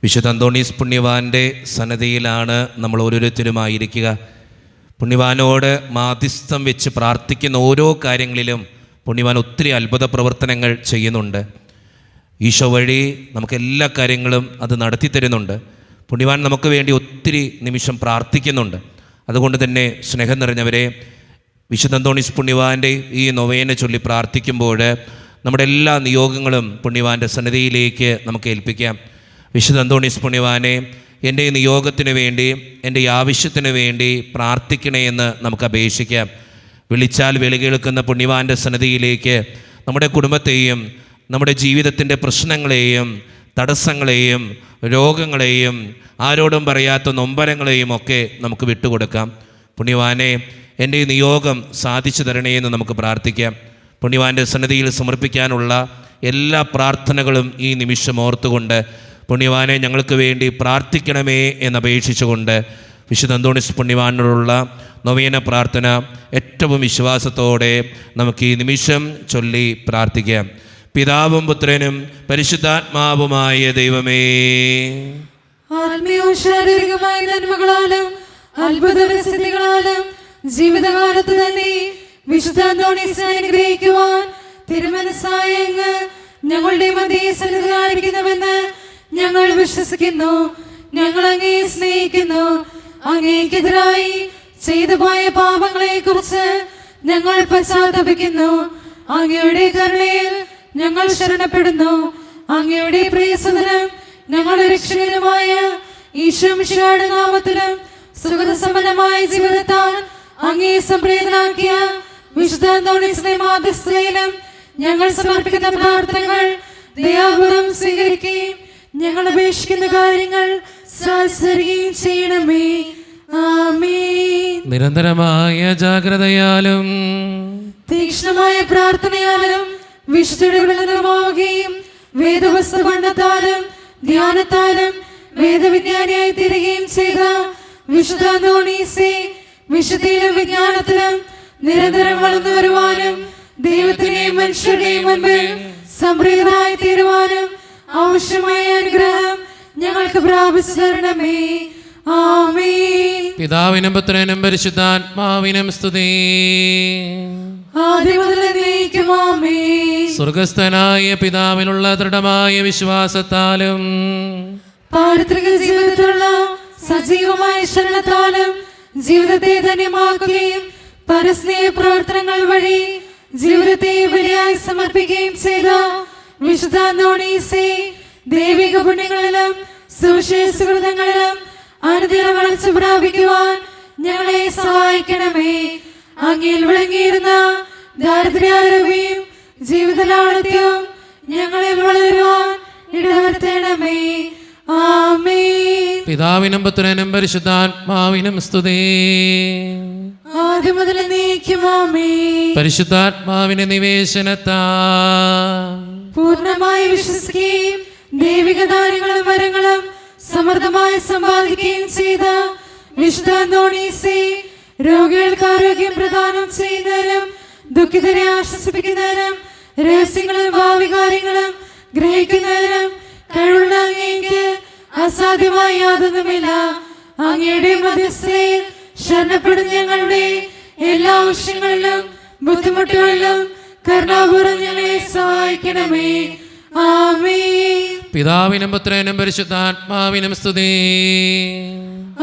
വിശുദ്ധ അന്തോണീസ് പുണ്യവാൻ്റെ സന്നദ്ധിയിലാണ് നമ്മൾ ഓരോരുത്തരുമായിരിക്കുക. പുണ്യവാനോട് മാധ്യസ്ഥം വെച്ച് പ്രാർത്ഥിക്കുന്ന ഓരോ കാര്യങ്ങളിലും പുണ്യവാൻ ഒത്തിരി അത്ഭുത പ്രവർത്തനങ്ങൾ ചെയ്യുന്നുണ്ട്. ഈശോ വഴി നമുക്ക് എല്ലാ കാര്യങ്ങളും അത് നടത്തി തരുന്നുണ്ട്. പുണ്യവാൻ നമുക്ക് വേണ്ടി ഒത്തിരി നിമിഷം പ്രാർത്ഥിക്കുന്നുണ്ട്. അതുകൊണ്ട് തന്നെ സ്നേഹം നിറഞ്ഞവരെ, വിശുദ്ധ അന്തോണീസ് പുണ്യവാൻ്റെ ഈ നൊവേന ചൊല്ലി പ്രാർത്ഥിക്കുമ്പോൾ നമ്മുടെ എല്ലാ നിയോഗങ്ങളും പുണ്യവാൻ്റെ സന്നിധിയിലേക്ക് നമുക്ക് ഏൽപ്പിക്കാം. വിശുദ്ധ അന്തോണീസ് പുണ്യവാനെ, എൻ്റെ ഈ നിയോഗത്തിന് വേണ്ടി, എൻ്റെ ഈ ആവശ്യത്തിന് വേണ്ടി പ്രാർത്ഥിക്കണേ എന്ന് നമുക്ക് അപേക്ഷിക്കാം. വിളിച്ചാൽ വിളി കേൾക്കുന്ന പുണ്യവാൻ്റെ സന്നിധിയിലേക്ക് നമ്മുടെ കുടുംബത്തെയും നമ്മുടെ ജീവിതത്തിൻ്റെ പ്രശ്നങ്ങളെയും തടസ്സങ്ങളെയും രോഗങ്ങളെയും ആരോടും പറയാത്ത നൊമ്പരങ്ങളെയും ഒക്കെ നമുക്ക് വിട്ടുകൊടുക്കാം. പുണ്യവാനെ, എൻ്റെ ഈ നിയോഗം സാധിച്ചു തരണേ എന്ന് നമുക്ക് പ്രാർത്ഥിക്കാം. പുണ്യവാൻ്റെ സന്നിധിയിൽ സമർപ്പിക്കാനുള്ള എല്ലാ പ്രാർത്ഥനകളും ഈ നിമിഷം ഓർത്തുകൊണ്ട് പുണ്യവാനെ ഞങ്ങൾക്ക് വേണ്ടി പ്രാർത്ഥിക്കണമേ എന്നപേക്ഷിച്ചുകൊണ്ട് വിശുദ്ധ അന്തോണീസ് പുണ്യവാനോടുള്ള നൊവേന പ്രാർത്ഥന ഏറ്റവും വിശ്വാസത്തോടെ നമുക്ക് ഈ നിമിഷം ചൊല്ലി പ്രാർത്ഥിക്കാം. പിതാവും പുത്രനും പരിശുദ്ധാത്മാവുമായ ദൈവമേ, ആത്മീയവും ശാരീരികമായ നന്മകളാലും അത്ഭുതസിദ്ധികളാലും ജീവിതകാലത്ത് തന്നെ വിശുദ്ധ അന്തോണീസിനെ അനുഗ്രഹിക്കുവാൻ തിരുമനസ്സായ അങ്ങ് ഞങ്ങളുടെ മധ്യേ സന്നിധിയായിരിക്കുന്നുവെന്ന് ഞങ്ങൾ വിശ്വസിക്കുന്നു. ഞങ്ങൾ അങ്ങയെ സ്നേഹിക്കുന്നു. അങ്ങേക്കെതിരായി ചെയ്തു പോയ പാപങ്ങളെ കുറിച്ച് ഞങ്ങൾ പശ്ചാത്തപിക്കുന്നു. അങ്ങയുടെ കരുണയിൽ ഞങ്ങൾ ശരണപ്പെടുന്നു. അങ്ങയുടെ പ്രിയസുതനും ഞങ്ങളുടെ രക്ഷകനുമായ ഈശോ മിശിഹായുടെ നാമത്തിലും സുഗതസമ്പന്നമായ ജീവിതത്താൽ അങ്ങേ സംപ്രീതനാക്കിയ വിശുദ്ധ അന്തോണീസിന്റെ മാധ്യസ്ഥതയിലും ഞങ്ങൾ സമർപ്പിക്കുന്ന പ്രാർത്ഥനകൾ ദയാപൂർവം സ്വീകരിക്കുകയും ഞങ്ങൾ അപേക്ഷിക്കുന്ന കാര്യങ്ങൾ സാധിക്കുകയും ചെയ്യണമേ. ആമേൻ. നിരന്തരമായ ജാഗ്രതയാലും തീക്ഷ്ണമായ പ്രാർത്ഥനയാലും വിശുദ്ധയുടെ വിളനിലമാവുകയും വേദവസ്തു പഠനത്താലും ധ്യാനത്താലും വേദവിജ്ഞാനിയായി തീരുകയും ചെയ്ത വിശുദ്ധ അന്തോണീസേ, വിശുദ്ധിയിലും വിജ്ഞാനത്തിലും നിരന്തരം വളർന്നു വരുവാനും ദൈവത്തിന്റെയും മനുഷ്യരുടെയും മുൻപിൽ സംപ്രീതനായി തീരുവാനും ആവശ്യമായ അനുഗ്രഹം ഞങ്ങൾക്ക് പ്രാപിച്ചു തരണമേ. ആമേൻ. പിതാവിനും പുത്രനും പരിശുദ്ധാത്മാവിനും സ്തുതി. ആദ്യം മുതൽ എന്നേക്കും ആമേൻ. സ്വർഗസ്ഥനായ പിതാവിനുള്ള ദൃഢമായ വിശ്വാസത്താലും പാരിത്രിക ജീവിതത്തിലുള്ള സജീവമായ ശരണത്താലും ജീവിതത്തെ ധന്യമാക്കുകയും പരസ്നേഹ പ്രവർത്തനങ്ങൾ വഴി ജീവിതത്തെ ബലിയായി സമർപ്പിക്കുകയും ചെയ്ത വിശുദ്ധ അന്തോണീസേ, ദൈവിക പുണ്യങ്ങളിലും സുവിശേഷകൃതങ്ങളിലും അനുദിനം വളർച്ച പ്രാപിക്കുവാൻ ഞങ്ങളെ സഹായിക്കണമേ. അങ്ങയിൽ വിളങ്ങിയിരുന്ന ദാരിദ്ര്യാരോഗ്യവും ജീവിതലാളിത്യവും ഞങ്ങളെ വളരുവാൻ ഇടവരുത്തണമേ. ആമേൻ. പിതാവിനും പുത്രനും പരിശുദ്ധാത്മാവിനും സ്തുതി. ആദ്യം മുതൽ എന്നേക്കും ആമേൻ. പരിശുദ്ധാത്മാവിന്റെ നിവേശനത്താൽ പൂർണ്ണമായി വിശ്വസിക്കുകയും ദൈവിക ദാനങ്ങളും വരങ്ങളും സമൃദ്ധമായി സമ്പാദിക്കുകയും ചെയ്ത വിശുദ്ധ അന്തോണീസേ, രോഗികൾക്ക് ആരോഗ്യം പ്രദാനം ചെയ്യുന്നതിനും ദുഃഖിതരെ ആശ്വസിപ്പിക്കുന്നതിനും രഹസ്യങ്ങളും ഭാവി കാര്യങ്ങളും ഗ്രഹിക്കുന്നതിനും കഴിവുള്ള അങ്ങേക്ക് അസാധ്യമായ യാതൊന്നുമില്ല. അങ്ങയുടെ മധ്യസ്ഥതയിൽ ശരണപ്പെടുന്ന ഞങ്ങളുടെ എല്ലാ ആവശ്യങ്ങളിലും ബുദ്ധിമുട്ടുകളിലും കരുണാപൂർവ്വം ഞങ്ങളെ സഹായിക്കണമേ. ആമേൻ. പിതാവിനും പുത്രനും പരിശുദ്ധാത്മാവിനും സ്തുതി.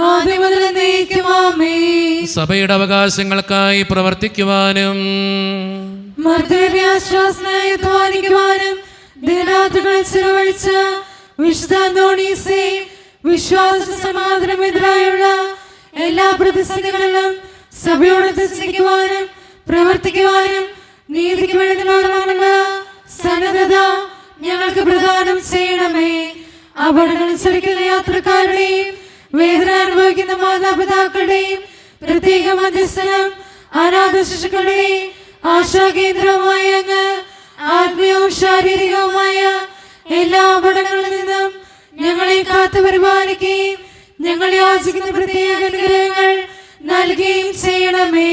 ആദ്യം മുതൽ എന്നേക്കും ആമേൻ. സഭയുടെ അവകാശങ്ങൾക്കായി പ്രവർത്തിക്കുവാനും മർദ്ദരുടെ ആശ്വാസനായി അധ്വാനിക്കുവാനും ദിനരാത്രികൾ ചിലവഴിച്ച വിശുദ്ധ അന്തോണീസേ, വിശ്വാസ സമാധാനമെതിരായുള്ള എല്ലാ പ്രതിസന്ധികളിലും സഭയോട് ത്യജിക്കുവാനും പ്രവർത്തിക്കുവാനും നീതിക്ക് വേണ്ടി നിലകൊള്ളാനുള്ള സന്നദ്ധത ഞങ്ങൾക്ക് പ്രദാനം ചെയ്യണമേ. അപകടങ്ങളിൽ ചലിക്കുന്ന യാത്രക്കാരുടെയും വേദന അനുഭവിക്കുന്ന മാതാപിതാക്കളുടെയും പ്രത്യേക മധ്യസ്ഥനും അനാഥ ശിശുക്കളുടെയും ആശാകേന്ദ്രവുമായ അങ്ങ് ആത്മീയവും ശാരീരികവുമായ എല്ലാ അപകടങ്ങളിൽ നിന്നും ഞങ്ങളെ കാത്തു പരിപാലിക്കുകയും ഞങ്ങൾ യാചിക്കുന്ന പ്രത്യേക അനുഗ്രഹങ്ങൾ നൽകുകയും ചെയ്യണമേ.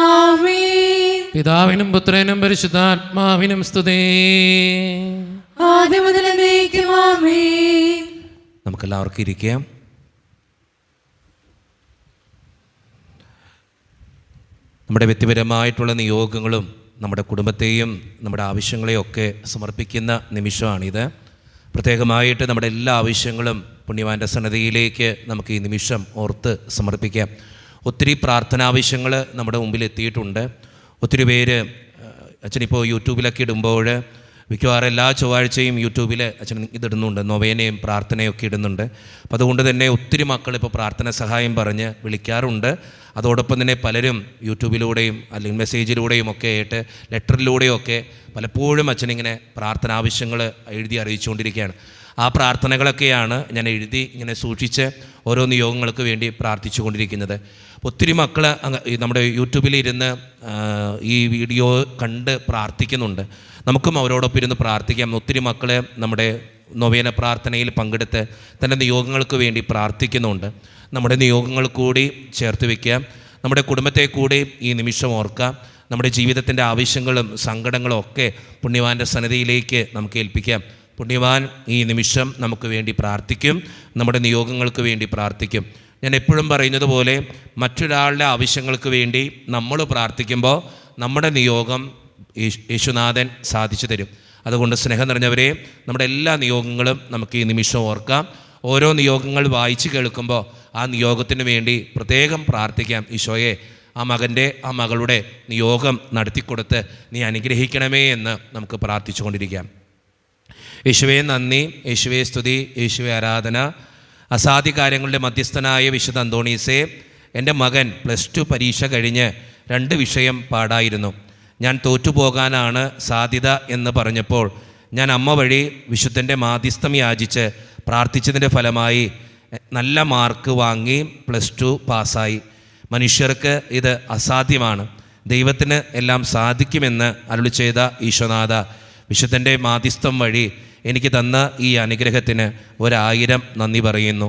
ആമേൻ. പിതാവിനും പുത്രനും പരിശുദ്ധാത്മാവിനും സ്തുതി. ആദ്യം മുതൽ എന്നേക്കും ആമേൻ. നമുക്കെല്ലാവർക്കും ഇരിക്കാം. നമ്മുടെ വ്യക്തിപരമായിട്ടുള്ള നിയോഗങ്ങളും നമ്മുടെ കുടുംബത്തെയും നമ്മുടെ ആവശ്യങ്ങളെയും ഒക്കെ സമർപ്പിക്കുന്ന നിമിഷമാണിത്. പ്രത്യേകമായിട്ട് നമ്മുടെ എല്ലാ ആവശ്യങ്ങളും പുണ്യവാൻ്റെ സന്നദ്ധിയിലേക്ക് നമുക്ക് ഈ നിമിഷം ഓർത്ത് സമർപ്പിക്കാം. ഒത്തിരി പ്രാർത്ഥനാവശ്യങ്ങൾ നമ്മുടെ മുമ്പിൽ എത്തിയിട്ടുണ്ട്. ഒത്തിരി പേര് അച്ഛനിപ്പോൾ യൂട്യൂബിലൊക്കെ ഇടുമ്പോൾ മിക്കവാറും എല്ലാ ചൊവ്വാഴ്ചയും യൂട്യൂബിൽ അച്ഛൻ ഇതിടുന്നുണ്ട്, നൊവേനയും പ്രാർത്ഥനയൊക്കെ ഇടുന്നുണ്ട്. അപ്പോൾ അതുകൊണ്ട് തന്നെ ഒത്തിരി മക്കൾ ഇപ്പോൾ പ്രാർത്ഥന സഹായം പറഞ്ഞ് വിളിക്കാറുണ്ട്. അതോടൊപ്പം തന്നെ പലരും യൂട്യൂബിലൂടെയും അല്ലെങ്കിൽ മെസ്സേജിലൂടെയും ഒക്കെ ആയിട്ട് ലെറ്ററിലൂടെയും ഒക്കെ പലപ്പോഴും അച്ഛനിങ്ങനെ പ്രാർത്ഥന ആവശ്യങ്ങൾ എഴുതി അറിയിച്ചുകൊണ്ടിരിക്കുകയാണ്. ആ പ്രാർത്ഥനകളൊക്കെയാണ് ഞാൻ എഴുതി ഇങ്ങനെ സൂക്ഷിച്ച് ഓരോ നിയോഗങ്ങൾക്ക് വേണ്ടി പ്രാർത്ഥിച്ചു കൊണ്ടിരിക്കുന്നത്. ഒത്തിരി മക്കൾ നമ്മുടെ യൂട്യൂബിലിരുന്ന് ഈ വീഡിയോ കണ്ട് പ്രാർത്ഥിക്കുന്നുണ്ട്. നമുക്കും അവരോടൊപ്പം ഇരുന്ന് പ്രാർത്ഥിക്കാം. ഒത്തിരി മക്കൾ നമ്മുടെ നൊവേന പ്രാർത്ഥനയിൽ പങ്കെടുത്ത് തൻ്റെ നിയോഗങ്ങൾക്ക് വേണ്ടി പ്രാർത്ഥിക്കുന്നുണ്ട്. നമ്മുടെ നിയോഗങ്ങൾ കൂടി ചേർത്ത് വയ്ക്കാം. നമ്മുടെ കുടുംബത്തെ കൂടി ഈ നിമിഷം ഓർക്കാം. നമ്മുടെ ജീവിതത്തിൻ്റെ ആവശ്യങ്ങളും സങ്കടങ്ങളും ഒക്കെ പുണ്യവാൻ്റെ സന്നിധിയിലേക്ക് നമുക്ക് ഏൽപ്പിക്കാം. പുണ്യവാൻ ഈ നിമിഷം നമുക്ക് വേണ്ടി പ്രാർത്ഥിക്കും, നമ്മുടെ നിയോഗങ്ങൾക്ക് വേണ്ടി പ്രാർത്ഥിക്കും. ഞാൻ എപ്പോഴും പറയുന്നത് പോലെ മറ്റൊരാളുടെ ആവശ്യങ്ങൾക്ക് വേണ്ടി നമ്മൾ പ്രാർത്ഥിക്കുമ്പോൾ നമ്മുടെ നിയോഗം യേശുനാഥൻ സാധിച്ചു തരും. അതുകൊണ്ട് സ്നേഹം നിറഞ്ഞവരെ, നമ്മുടെ എല്ലാ നിയോഗങ്ങളും നമുക്ക് ഈ നിമിഷം ഓർക്കാം. ഓരോ നിയോഗങ്ങൾ വായിച്ച് കേൾക്കുമ്പോൾ ആ നിയോഗത്തിന് വേണ്ടി പ്രത്യേകം പ്രാർത്ഥിക്കാം. ഈശോയെ, ആ മകൻ്റെ ആ മകളുടെ നിയോഗം നടത്തിക്കൊടുത്ത് നീ അനുഗ്രഹിക്കണമേ എന്ന് നമുക്ക് പ്രാർത്ഥിച്ചു കൊണ്ടിരിക്കാം. യേശുവേ നന്ദി, യേശുവേ സ്തുതി, യേശുവേ ആരാധന. അസാധ്യ കാര്യങ്ങളുടെ മധ്യസ്ഥനായ വിശുദ്ധ അന്തോണീസേ, എൻ്റെ മകൻ +2 പരീക്ഷ കഴിഞ്ഞ് 2 വിഷയം പാടായിരുന്നു. ഞാൻ തോറ്റുപോകാനാണ് സാധ്യത എന്ന് പറഞ്ഞപ്പോൾ ഞാൻ അമ്മ വഴി വിശുദ്ധൻ്റെ മാധ്യസ്ഥം യാചിച്ച് പ്രാർത്ഥിച്ചതിൻ്റെ ഫലമായി നല്ല മാർക്ക് വാങ്ങി +2 പാസ്സായി. മനുഷ്യർക്ക് ഇത് അസാധ്യമാണ്, ദൈവത്തിന് എല്ലാം സാധിക്കുമെന്ന് അരുളി ചെയ്ത ഈശോനാഥ, വിശുദ്ധൻ്റെ മാധ്യസ്ഥം വഴി എനിക്ക് തന്ന ഈ അനുഗ്രഹത്തിന് 1000 നന്ദി പറയുന്നു.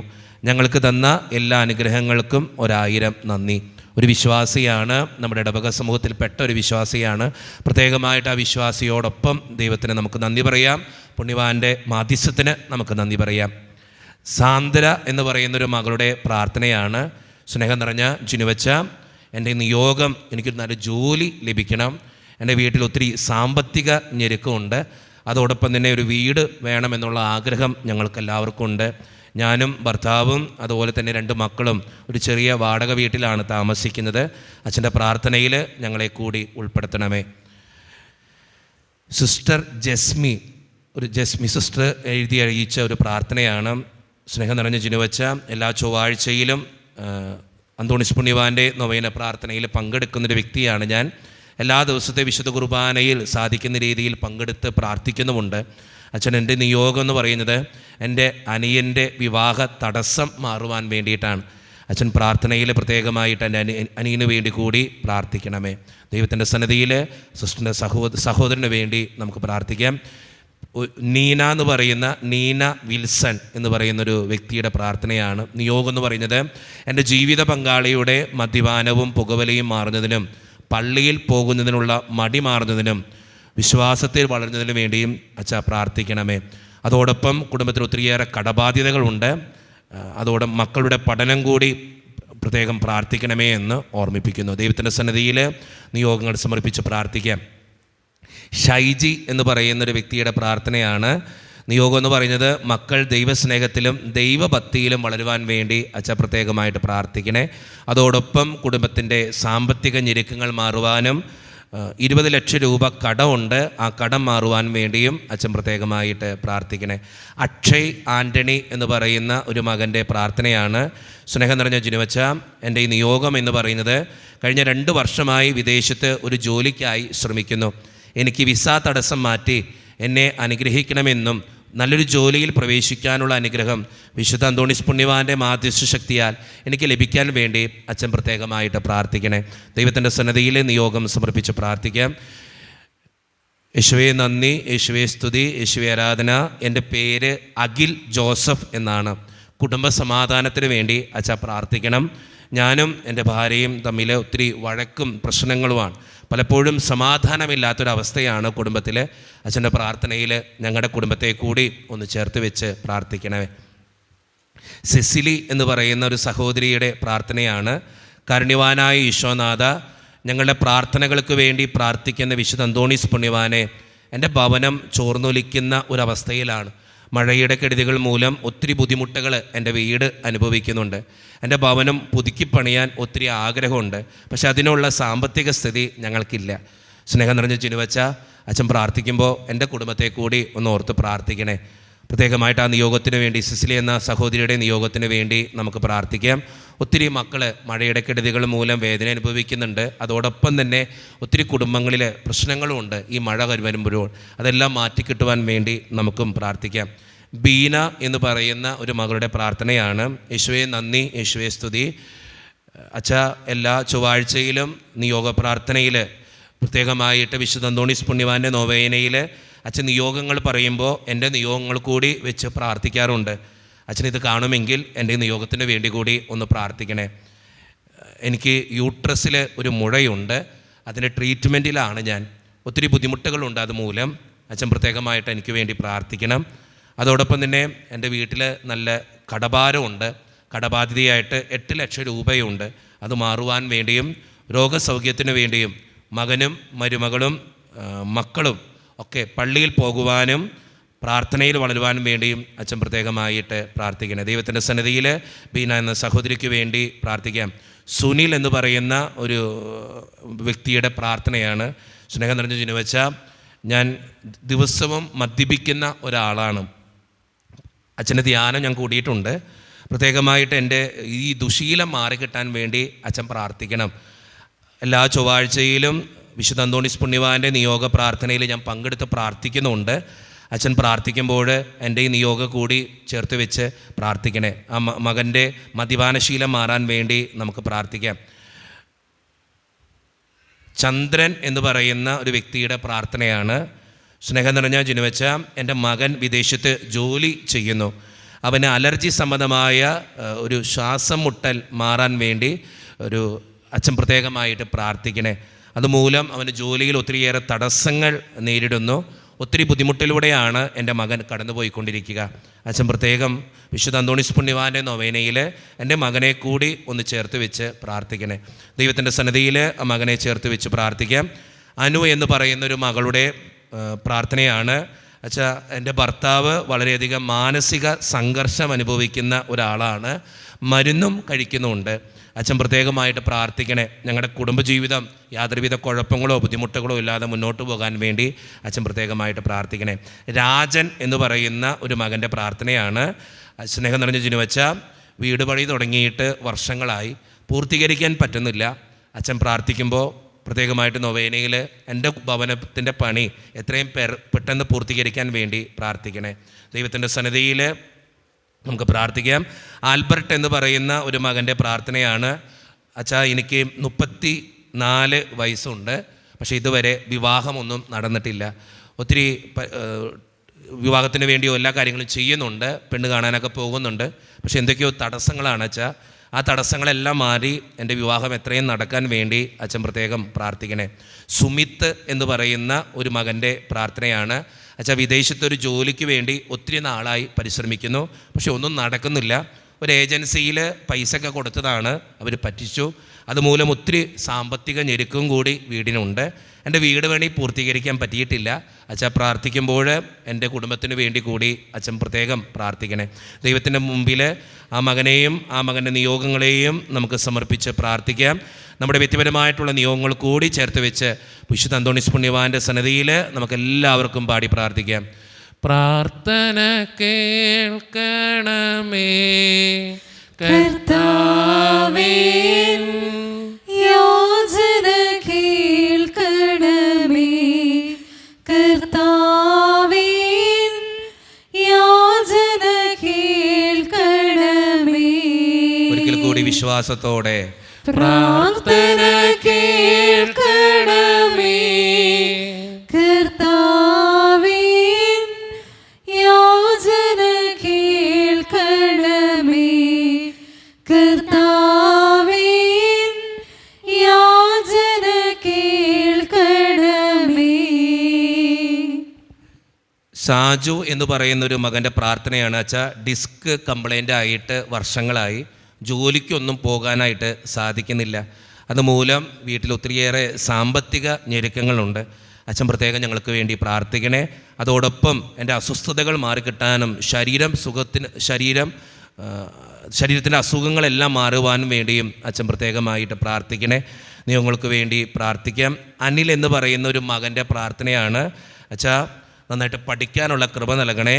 ഞങ്ങൾക്ക് തന്ന എല്ലാ അനുഗ്രഹങ്ങൾക്കും 1000 നന്ദി. ഒരു വിശ്വാസിയാണ്, നമ്മുടെ ഇടവക സമൂഹത്തിൽപ്പെട്ട ഒരു വിശ്വാസിയാണ്. പ്രത്യേകമായിട്ട് ആ വിശ്വാസിയോടൊപ്പം ദൈവത്തിന് നമുക്ക് നന്ദി പറയാം. പുണ്യവാൻ്റെ മാധ്യസ്ഥത്തിന് നമുക്ക് നന്ദി പറയാം. സാന്ദ്ര എന്ന് പറയുന്നൊരു മകളുടെ പ്രാർത്ഥനയാണ്. സ്നേഹം നിറഞ്ഞ ജിനുവച്ച, എൻ്റെ നിയോഗം എനിക്കൊരു നല്ല ജോലി ലഭിക്കണം. എൻ്റെ വീട്ടിൽ ഒത്തിരി സാമ്പത്തിക ഞെരുക്കമുണ്ട്. അതോടൊപ്പം തന്നെ ഒരു വീട് വേണമെന്നുള്ള ആഗ്രഹം ഞങ്ങൾക്കെല്ലാവർക്കും ഉണ്ട്. ഞാനും ഭർത്താവും അതുപോലെ തന്നെ 2 മക്കളും ഒരു ചെറിയ വാടക വീട്ടിലാണ് താമസിക്കുന്നത്. അച്ഛൻ്റെ പ്രാർത്ഥനയിൽ ഞങ്ങളെ കൂടി ഉൾപ്പെടുത്തണമേ. സിസ്റ്റർ ജസ്മി സിസ്റ്റർ എഴുതി അറിയിച്ച ഒരു പ്രാർത്ഥനയാണ്. സ്നേഹം നിറഞ്ഞ ജിനുവച്ച, എല്ലാ ചൊവ്വാഴ്ചയിലും അന്തോണീസ് പുണ്യവാൻ്റെ നൊവേന പ്രാർത്ഥനയിൽ പങ്കെടുക്കുന്നൊരു വ്യക്തിയാണ് ഞാൻ. എല്ലാ ദിവസത്തെ വിശുദ്ധ കുർബാനയിൽ സാധിക്കുന്ന രീതിയിൽ പങ്കെടുത്ത് പ്രാർത്ഥിക്കുന്നുമുണ്ട്. അച്ഛൻ, എൻ്റെ നിയോഗം എന്ന് പറയുന്നത് എൻ്റെ അനിയൻ്റെ വിവാഹ തടസ്സം മാറുവാൻ വേണ്ടിയിട്ടാണ്. അച്ഛൻ പ്രാർത്ഥനയിൽ പ്രത്യേകമായിട്ട് എൻ്റെ അനിയന് വേണ്ടി കൂടി പ്രാർത്ഥിക്കണമേ. ദൈവത്തിൻ്റെ സന്നിധിയിൽ സിസ്റ്ററിൻ്റെ സഹോദരന് വേണ്ടി നമുക്ക് പ്രാർത്ഥിക്കാം. നീന വിൽസൺ എന്ന് പറയുന്നൊരു വ്യക്തിയുടെ പ്രാർത്ഥനയാണ്. നിയോഗം എന്ന് പറയുന്നത് എൻ്റെ ജീവിത പങ്കാളിയുടെ മദ്യപാനവും പുകവലിയും മാറുന്നതിനും പള്ളിയിൽ പോകുന്നതിനുള്ള മടി മാറുന്നതിനും വിശ്വാസത്തിൽ വളരുന്നതിനും വേണ്ടിയും അച്ഛാ പ്രാർത്ഥിക്കണമേ. അതോടൊപ്പം കുടുംബത്തിൽ ഒത്തിരിയേറെ കടബാധ്യതകളുണ്ട്. അതോടെ മക്കളുടെ പഠനം കൂടി പ്രത്യേകം പ്രാർത്ഥിക്കണമേ എന്ന് ഓർമ്മിപ്പിക്കുന്നു. ദൈവത്തിൻ്റെ സന്നിധിയിൽ നിയോഗങ്ങൾ സമർപ്പിച്ച് പ്രാർത്ഥിക്കാം. ഷൈജി എന്ന് പറയുന്നൊരു വ്യക്തിയുടെ പ്രാർത്ഥനയാണ്. നിയോഗം എന്ന് പറയുന്നത് മക്കൾ ദൈവസ്നേഹത്തിലും ദൈവഭക്തിയിലും വളരുവാൻ വേണ്ടി അച്ഛ പ്രത്യേകമായിട്ട് പ്രാർത്ഥിക്കണേ. അതോടൊപ്പം കുടുംബത്തിൻ്റെ സാമ്പത്തിക ഞെരുക്കങ്ങൾ മാറുവാനും 20 ലക്ഷം രൂപ കടമുണ്ട്, ആ കടം മാറുവാൻ വേണ്ടിയും അച്ഛൻ പ്രത്യേകമായിട്ട് പ്രാർത്ഥിക്കണേ. അക്ഷയ് ആൻ്റണി എന്ന് പറയുന്ന ഒരു മകൻ്റെ പ്രാർത്ഥനയാണ്. സ്നേഹം നിറഞ്ഞ ജിനുവച്ച, എൻ്റെ ഈ നിയോഗം എന്ന് പറയുന്നത് കഴിഞ്ഞ 2 വർഷമായി വിദേശത്ത് ഒരു ജോലിക്കായി ശ്രമിക്കുന്നു. എനിക്ക് വിസ തടസ്സം മാറ്റി എന്നെ അനുഗ്രഹിക്കണമെന്നും നല്ലൊരു ജോലിയിൽ പ്രവേശിക്കാനുള്ള അനുഗ്രഹം വിശുദ്ധ അന്തോണീസ് പുണ്യവാൻ്റെ മാധ്യസ്ഥ ശക്തിയാൽ എനിക്ക് ലഭിക്കാൻ വേണ്ടി അച്ഛൻ പ്രത്യേകമായിട്ട് പ്രാർത്ഥിക്കണേ. ദൈവത്തിൻ്റെ സന്നിധിയിലെ നിയോഗം സമർപ്പിച്ച് പ്രാർത്ഥിക്കാം. യേശുവേ നന്ദി, യേശുവേ സ്തുതി, യേശുവേ ആരാധന. എൻ്റെ പേര് അഖിൽ ജോസഫ് എന്നാണ്. കുടുംബ സമാധാനത്തിന് വേണ്ടി അച്ഛ പ്രാർത്ഥിക്കണം. ഞാനും എൻ്റെ ഭാര്യയും തമ്മിൽ ഒത്തിരി വഴക്കും പ്രശ്നങ്ങളുമാണ്. പലപ്പോഴും സമാധാനമില്ലാത്തൊരവസ്ഥയാണ് കുടുംബത്തിൽ. അച്ഛൻ്റെ പ്രാർത്ഥനയിൽ ഞങ്ങളുടെ കുടുംബത്തെ കൂടി ഒന്ന് ചേർത്ത് വെച്ച് പ്രാർത്ഥിക്കണമേ. സെസിലി എന്ന് പറയുന്ന ഒരു സഹോദരിയുടെ പ്രാർത്ഥനയാണ്. കാരുണ്യവാനായ ഈശോനാഥ, ഞങ്ങളുടെ പ്രാർത്ഥനകൾക്ക് വേണ്ടി പ്രാർത്ഥിക്കുന്ന വിശുദ്ധ അന്തോണീസ് പുണ്യവാനെ, എൻ്റെ ഭവനം ചോർന്നൊലിക്കുന്ന ഒരവസ്ഥയിലാണ്. മഴയുടെ കെടുതികൾ മൂലം ഒത്തിരി ബുദ്ധിമുട്ടുകൾ എൻ്റെ വീട് അനുഭവിക്കുന്നുണ്ട്. എൻ്റെ ഭവനം പുതുക്കിപ്പണിയാൻ ഒത്തിരി ആഗ്രഹമുണ്ട്. പക്ഷെ അതിനുള്ള സാമ്പത്തിക സ്ഥിതി ഞങ്ങൾക്കില്ല. സ്നേഹം നിറഞ്ഞ ചിനുവച്ച അച്ഛൻ പ്രാർത്ഥിക്കുമ്പോൾ എൻ്റെ കുടുംബത്തെ കൂടി ഒന്ന് ഓർത്ത് പ്രാർത്ഥിക്കണേ. പ്രത്യേകമായിട്ട് ആ നിയോഗത്തിന് വേണ്ടി, സിസിലി എന്ന സഹോദരിയുടെ നിയോഗത്തിന് വേണ്ടി നമുക്ക് പ്രാർത്ഥിക്കാം. ഒത്തിരി മക്കൾ മഴയുടെ കെടുതികൾ മൂലം വേദന അനുഭവിക്കുന്നുണ്ട്. അതോടൊപ്പം തന്നെ ഒത്തിരി കുടുംബങ്ങളിൽ പ്രശ്നങ്ങളുമുണ്ട് ഈ മഴ വരുമ്പോഴും. അതെല്ലാം മാറ്റിക്കിട്ടുവാൻ വേണ്ടി നമുക്കും പ്രാർത്ഥിക്കാം. ബീന എന്ന് പറയുന്ന ഒരു മകളുടെ പ്രാർത്ഥനയാണ്. യേശുവേ നന്ദി, യേശുവേ സ്തുതി. അച്ഛ, എല്ലാ ചൊവ്വാഴ്ചയിലും നിയോഗ പ്രാർത്ഥനയിൽ, പ്രത്യേകമായിട്ട് വിശുദ്ധ അന്തോണീസ് പുണ്യവാൻ്റെ നൊവേനയിൽ അച്ഛൻ നിയോഗങ്ങൾ പറയുമ്പോൾ എൻ്റെ നിയോഗങ്ങൾ കൂടി വെച്ച് പ്രാർത്ഥിക്കാറുണ്ട്. അച്ഛനിത് കാണുമെങ്കിൽ എൻ്റെ നിയോഗത്തിന് വേണ്ടി കൂടി ഒന്ന് പ്രാർത്ഥിക്കണേ. എനിക്ക് യൂട്രസിൽ ഒരു മുഴയുണ്ട്. അതിൻ്റെ ട്രീറ്റ്മെൻറ്റിലാണ് ഞാൻ. ഒത്തിരി ബുദ്ധിമുട്ടുകളുണ്ട് അതുമൂലം. അച്ഛൻ പ്രത്യേകമായിട്ട് എനിക്ക് വേണ്ടി പ്രാർത്ഥിക്കണം. അതോടൊപ്പം തന്നെ എൻ്റെ വീട്ടിൽ നല്ല കടഭാരമുണ്ട്. കടബാധ്യതയായിട്ട് 8 ലക്ഷം രൂപയുണ്ട്. അത് മാറുവാൻ വേണ്ടിയും രോഗസൗഖ്യത്തിന് വേണ്ടിയും മകനും മരുമകളും മക്കളും ഒക്കെ പള്ളിയിൽ പോകുവാനും പ്രാർത്ഥനയിൽ വളരുവാനും വേണ്ടിയും അച്ഛൻ പ്രത്യേകമായിട്ട് പ്രാർത്ഥിക്കണം. ദൈവത്തിൻ്റെ സന്നിധിയിൽ ബീന എന്ന സഹോദരിക്ക് വേണ്ടി പ്രാർത്ഥിക്കാം. സുനിൽ എന്ന് പറയുന്ന ഒരു വ്യക്തിയുടെ പ്രാർത്ഥനയാണ്. സ്നേഹം നിറഞ്ഞ ചിനുവച്ച, ഞാൻ ദിവസവും മദ്യപിക്കുന്ന ഒരാളാണ്. അച്ഛൻ്റെ ധ്യാനം ഞാൻ കൂടിയിട്ടുണ്ട്. പ്രത്യേകമായിട്ട് എൻ്റെ ഈ ദുശീലം മാറിക്കിട്ടാൻ വേണ്ടി അച്ഛൻ പ്രാർത്ഥിക്കണം. എല്ലാ ചൊവ്വാഴ്ചയിലും വിശുദ്ധ അന്തോണീസ് പുണ്യവാൻ്റെ നിയോഗ പ്രാർത്ഥനയിൽ ഞാൻ പങ്കെടുത്ത് പ്രാർത്ഥിക്കുന്നുണ്ട്. അച്ഛൻ പ്രാർത്ഥിക്കുമ്പോൾ എൻ്റെ ഈ നിയോഗം കൂടി ചേർത്ത് വെച്ച് പ്രാർത്ഥിക്കണേ. ആ മകൻ്റെ മദ്യപാനശീലം മാറാൻ വേണ്ടി നമുക്ക് പ്രാർത്ഥിക്കാം. ചന്ദ്രൻ എന്ന് പറയുന്ന ഒരു വ്യക്തിയുടെ പ്രാർത്ഥനയാണ്. സ്നേഹം നിറഞ്ഞ ജിനുവച്ച, എൻ്റെ മകൻ വിദേശത്ത് ജോലി ചെയ്യുന്നു. അവന് അലർജി സംബന്ധമായ ഒരു ശ്വാസം മുട്ടൽ മാറാൻ വേണ്ടി അച്ഛൻ പ്രത്യേകമായിട്ട് പ്രാർത്ഥിക്കണേ. അതുമൂലം അവന് ജോലിയിൽ ഒത്തിരിയേറെ തടസ്സങ്ങൾ നേരിടുന്നു. ഒത്തിരി ബുദ്ധിമുട്ടിലൂടെയാണ് എൻ്റെ മകൻ കടന്നുപോയിക്കൊണ്ടിരിക്കുക. അച്ഛൻ പ്രത്യേകം വിശുദ്ധ അന്തോണീസ് പുണ്യവാൻ്റെ നൊവേനയിൽ എൻ്റെ മകനെ കൂടി ഒന്ന് ചേർത്ത് വെച്ച് പ്രാർത്ഥിക്കണേ. ദൈവത്തിൻ്റെ സന്നിധിയിൽ ആ മകനെ ചേർത്ത് വെച്ച് പ്രാർത്ഥിക്കാം. അനു എന്ന് പറയുന്നൊരു മകളുടെ പ്രാർത്ഥനയാണ്. അച്ഛാ, എൻ്റെ ഭർത്താവ് വളരെയധികം മാനസിക സംഘർഷം അനുഭവിക്കുന്ന ഒരാളാണ്. മരുന്നും കഴിക്കുന്നുണ്ട്. അച്ഛൻ പ്രത്യേകമായിട്ട് പ്രാർത്ഥിക്കണേ. ഞങ്ങളുടെ കുടുംബജീവിതം യാതൊരുവിധ കുഴപ്പങ്ങളോ ബുദ്ധിമുട്ടുകളോ ഇല്ലാതെ മുന്നോട്ട് പോകാൻ വേണ്ടി അച്ഛൻ പ്രത്യേകമായിട്ട് പ്രാർത്ഥിക്കണേ. രാജൻ എന്ന് പറയുന്ന ഒരു മകൻ്റെ പ്രാർത്ഥനയാണ്. സ്നേഹം നിറഞ്ഞ ജിനുവച്ച, വീട് പണി തുടങ്ങിയിട്ട് വർഷങ്ങളായി, പൂർത്തീകരിക്കാൻ പറ്റുന്നില്ല. അച്ഛൻ പ്രാർത്ഥിക്കുമ്പോൾ പ്രത്യേകമായിട്ട് നൊവേനയിൽ എൻ്റെ ഭവനത്തിൻ്റെ പണി എത്രയും പെട്ടെന്ന് പൂർത്തീകരിക്കാൻ വേണ്ടി പ്രാർത്ഥിക്കണേ. ദൈവത്തിൻ്റെ സന്നിധിയിൽ നമുക്ക് പ്രാർത്ഥിക്കാം. ആൽബർട്ട് എന്ന് പറയുന്ന ഒരു മകൻ്റെ പ്രാർത്ഥനയാണ്. അച്ഛാ, എനിക്ക് 34 വയസ്സുണ്ട്. പക്ഷേ ഇതുവരെ വിവാഹമൊന്നും നടന്നിട്ടില്ല. ഒത്തിരി വിവാഹത്തിന് വേണ്ടിയോ എല്ലാ കാര്യങ്ങളും ചെയ്യുന്നുണ്ട്. പെണ്ണ് കാണാനൊക്കെ പോകുന്നുണ്ട്. പക്ഷേ എന്തൊക്കെയോ തടസ്സങ്ങളാണ് അച്ഛാ. ആ തടസ്സങ്ങളെല്ലാം മാറി എൻ്റെ വിവാഹം എത്രയും നടക്കാൻ വേണ്ടി അച്ഛൻ പ്രത്യേകം പ്രാർത്ഥിക്കണേ. സുമിത്ത് എന്ന് പറയുന്ന ഒരു മകൻ്റെ പ്രാർത്ഥനയാണ്. അച്ഛാ, വിദേശത്തൊരു ജോലിക്ക് വേണ്ടി ഒത്തിരി നാളായി പരിശ്രമിക്കുന്നു. പക്ഷെ ഒന്നും നടക്കുന്നില്ല. ഒരു ഏജൻസിയിൽ പൈസയൊക്കെ കൊടുത്തതാണ്, അവർ പറ്റിച്ചു. അതുമൂലം ഒത്തിരി സാമ്പത്തിക ഞെരുക്കും കൂടി വീടിനുണ്ട്. എൻ്റെ വീട് പണി പൂർത്തീകരിക്കാൻ പറ്റിയിട്ടില്ല. അച്ഛാ, പ്രാർത്ഥിക്കുമ്പോൾ എൻ്റെ കുടുംബത്തിന് വേണ്ടി കൂടി അച്ഛൻ പ്രത്യേകം പ്രാർത്ഥിക്കണേ. ദൈവത്തിൻ്റെ മുമ്പിൽ ആ മകനെയും ആ മകൻ്റെ നിയോഗങ്ങളെയും നമുക്ക് സമർപ്പിച്ച് പ്രാർത്ഥിക്കാം. നമ്മുടെ വ്യക്തിപരമായിട്ടുള്ള നിയോഗങ്ങൾ കൂടി ചേർത്ത് വെച്ച് വിശുദ്ധ അന്തോണീസ് പുണ്യവാൻ്റെ സന്നിധിയിൽ നമുക്കെല്ലാവർക്കും പാടി പ്രാർത്ഥിക്കാം. പ്രാർത്ഥന കേൾക്കണമേ കർത്താവേ, യാചന കേൾക്കണമേ കർത്താവേ, യാചന കേൾക്കണമേ. ഒരിക്കൽ കൂടി വിശ്വാസത്തോടെ പ്രാർത്ഥന കേൾക്കണമേ കർത്താവേ, യാചന കേൾക്കണമേ കർത്താവേ, യാചന കേൾക്കണമേ. സാജു എന്ന് പറയുന്നൊരു മകൻ്റെ പ്രാർത്ഥനയാണ്. അച്ഛാ, ഡിസ്ക് കംപ്ലൈൻ്റ് ആയിട്ട് വർഷങ്ങളായി, ജോലിക്കൊന്നും പോകാനായിട്ട് സാധിക്കുന്നില്ല. അതുമൂലം വീട്ടിൽ ഒത്തിരിയേറെ സാമ്പത്തിക ഞെരുക്കങ്ങളുണ്ട്. അച്ഛൻ പ്രത്യേകം ഞങ്ങൾക്ക് വേണ്ടി പ്രാർത്ഥിക്കണേ. അതോടൊപ്പം എൻ്റെ അസ്വസ്ഥതകൾ മാറിക്കിട്ടാനും ശരീരത്തിൻ്റെ അസുഖങ്ങളെല്ലാം മാറുവാനും വേണ്ടിയും അച്ഛൻ പ്രത്യേകമായിട്ട് പ്രാർത്ഥിക്കണേ. നിങ്ങൾക്ക് വേണ്ടി പ്രാർത്ഥിക്കാം. അനിൽ എന്ന് പറയുന്ന ഒരു മകൻ്റെ പ്രാർത്ഥനയാണ്. അച്ഛാ, നന്നായിട്ട് പഠിക്കാനുള്ള കൃപ നൽകണേ.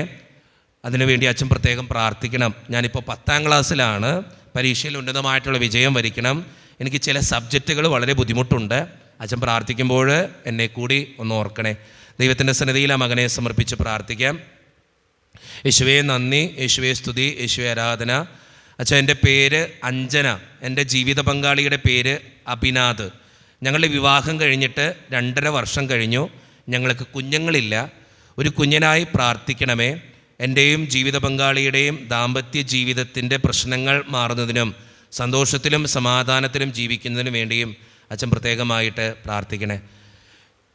അതിനുവേണ്ടി അച്ഛൻ പ്രത്യേകം പ്രാർത്ഥിക്കണം. ഞാനിപ്പോൾ 10ാം ക്ലാസ്സിലാണ്. പരീക്ഷയിൽ ഉന്നതമായിട്ടുള്ള വിജയം വരിക്കണം. എനിക്ക് ചില സബ്ജക്റ്റുകൾ വളരെ ബുദ്ധിമുട്ടുണ്ട്. അച്ഛൻ പ്രാർത്ഥിക്കുമ്പോൾ എന്നെ കൂടി ഒന്ന് ഓർക്കണേ. ദൈവത്തിൻ്റെ സന്നിധിയിൽ ആ മകനെ സമർപ്പിച്ച് പ്രാർത്ഥിക്കാം. യേശുവേ നന്ദി, യേശുവേ സ്തുതി, യേശുവേ ആരാധന. അച്ഛാ, എൻ്റെ പേര് അഞ്ജന. എൻ്റെ ജീവിത പങ്കാളിയുടെ പേര് അഭിനാഥ്. ഞങ്ങളുടെ വിവാഹം കഴിഞ്ഞിട്ട് 2.5 വർഷം കഴിഞ്ഞു. ഞങ്ങൾക്ക് കുഞ്ഞുങ്ങളില്ല. ഒരു കുഞ്ഞിനായി പ്രാർത്ഥിക്കണമേ. എൻ്റെയും ജീവിത പങ്കാളിയുടെയും ദാമ്പത്യ ജീവിതത്തിൻ്റെ പ്രശ്നങ്ങൾ മാറുന്നതിനും സന്തോഷത്തിലും സമാധാനത്തിലും ജീവിക്കുന്നതിനും വേണ്ടിയും അച്ഛൻ പ്രത്യേകമായിട്ട് പ്രാർത്ഥിക്കണേ.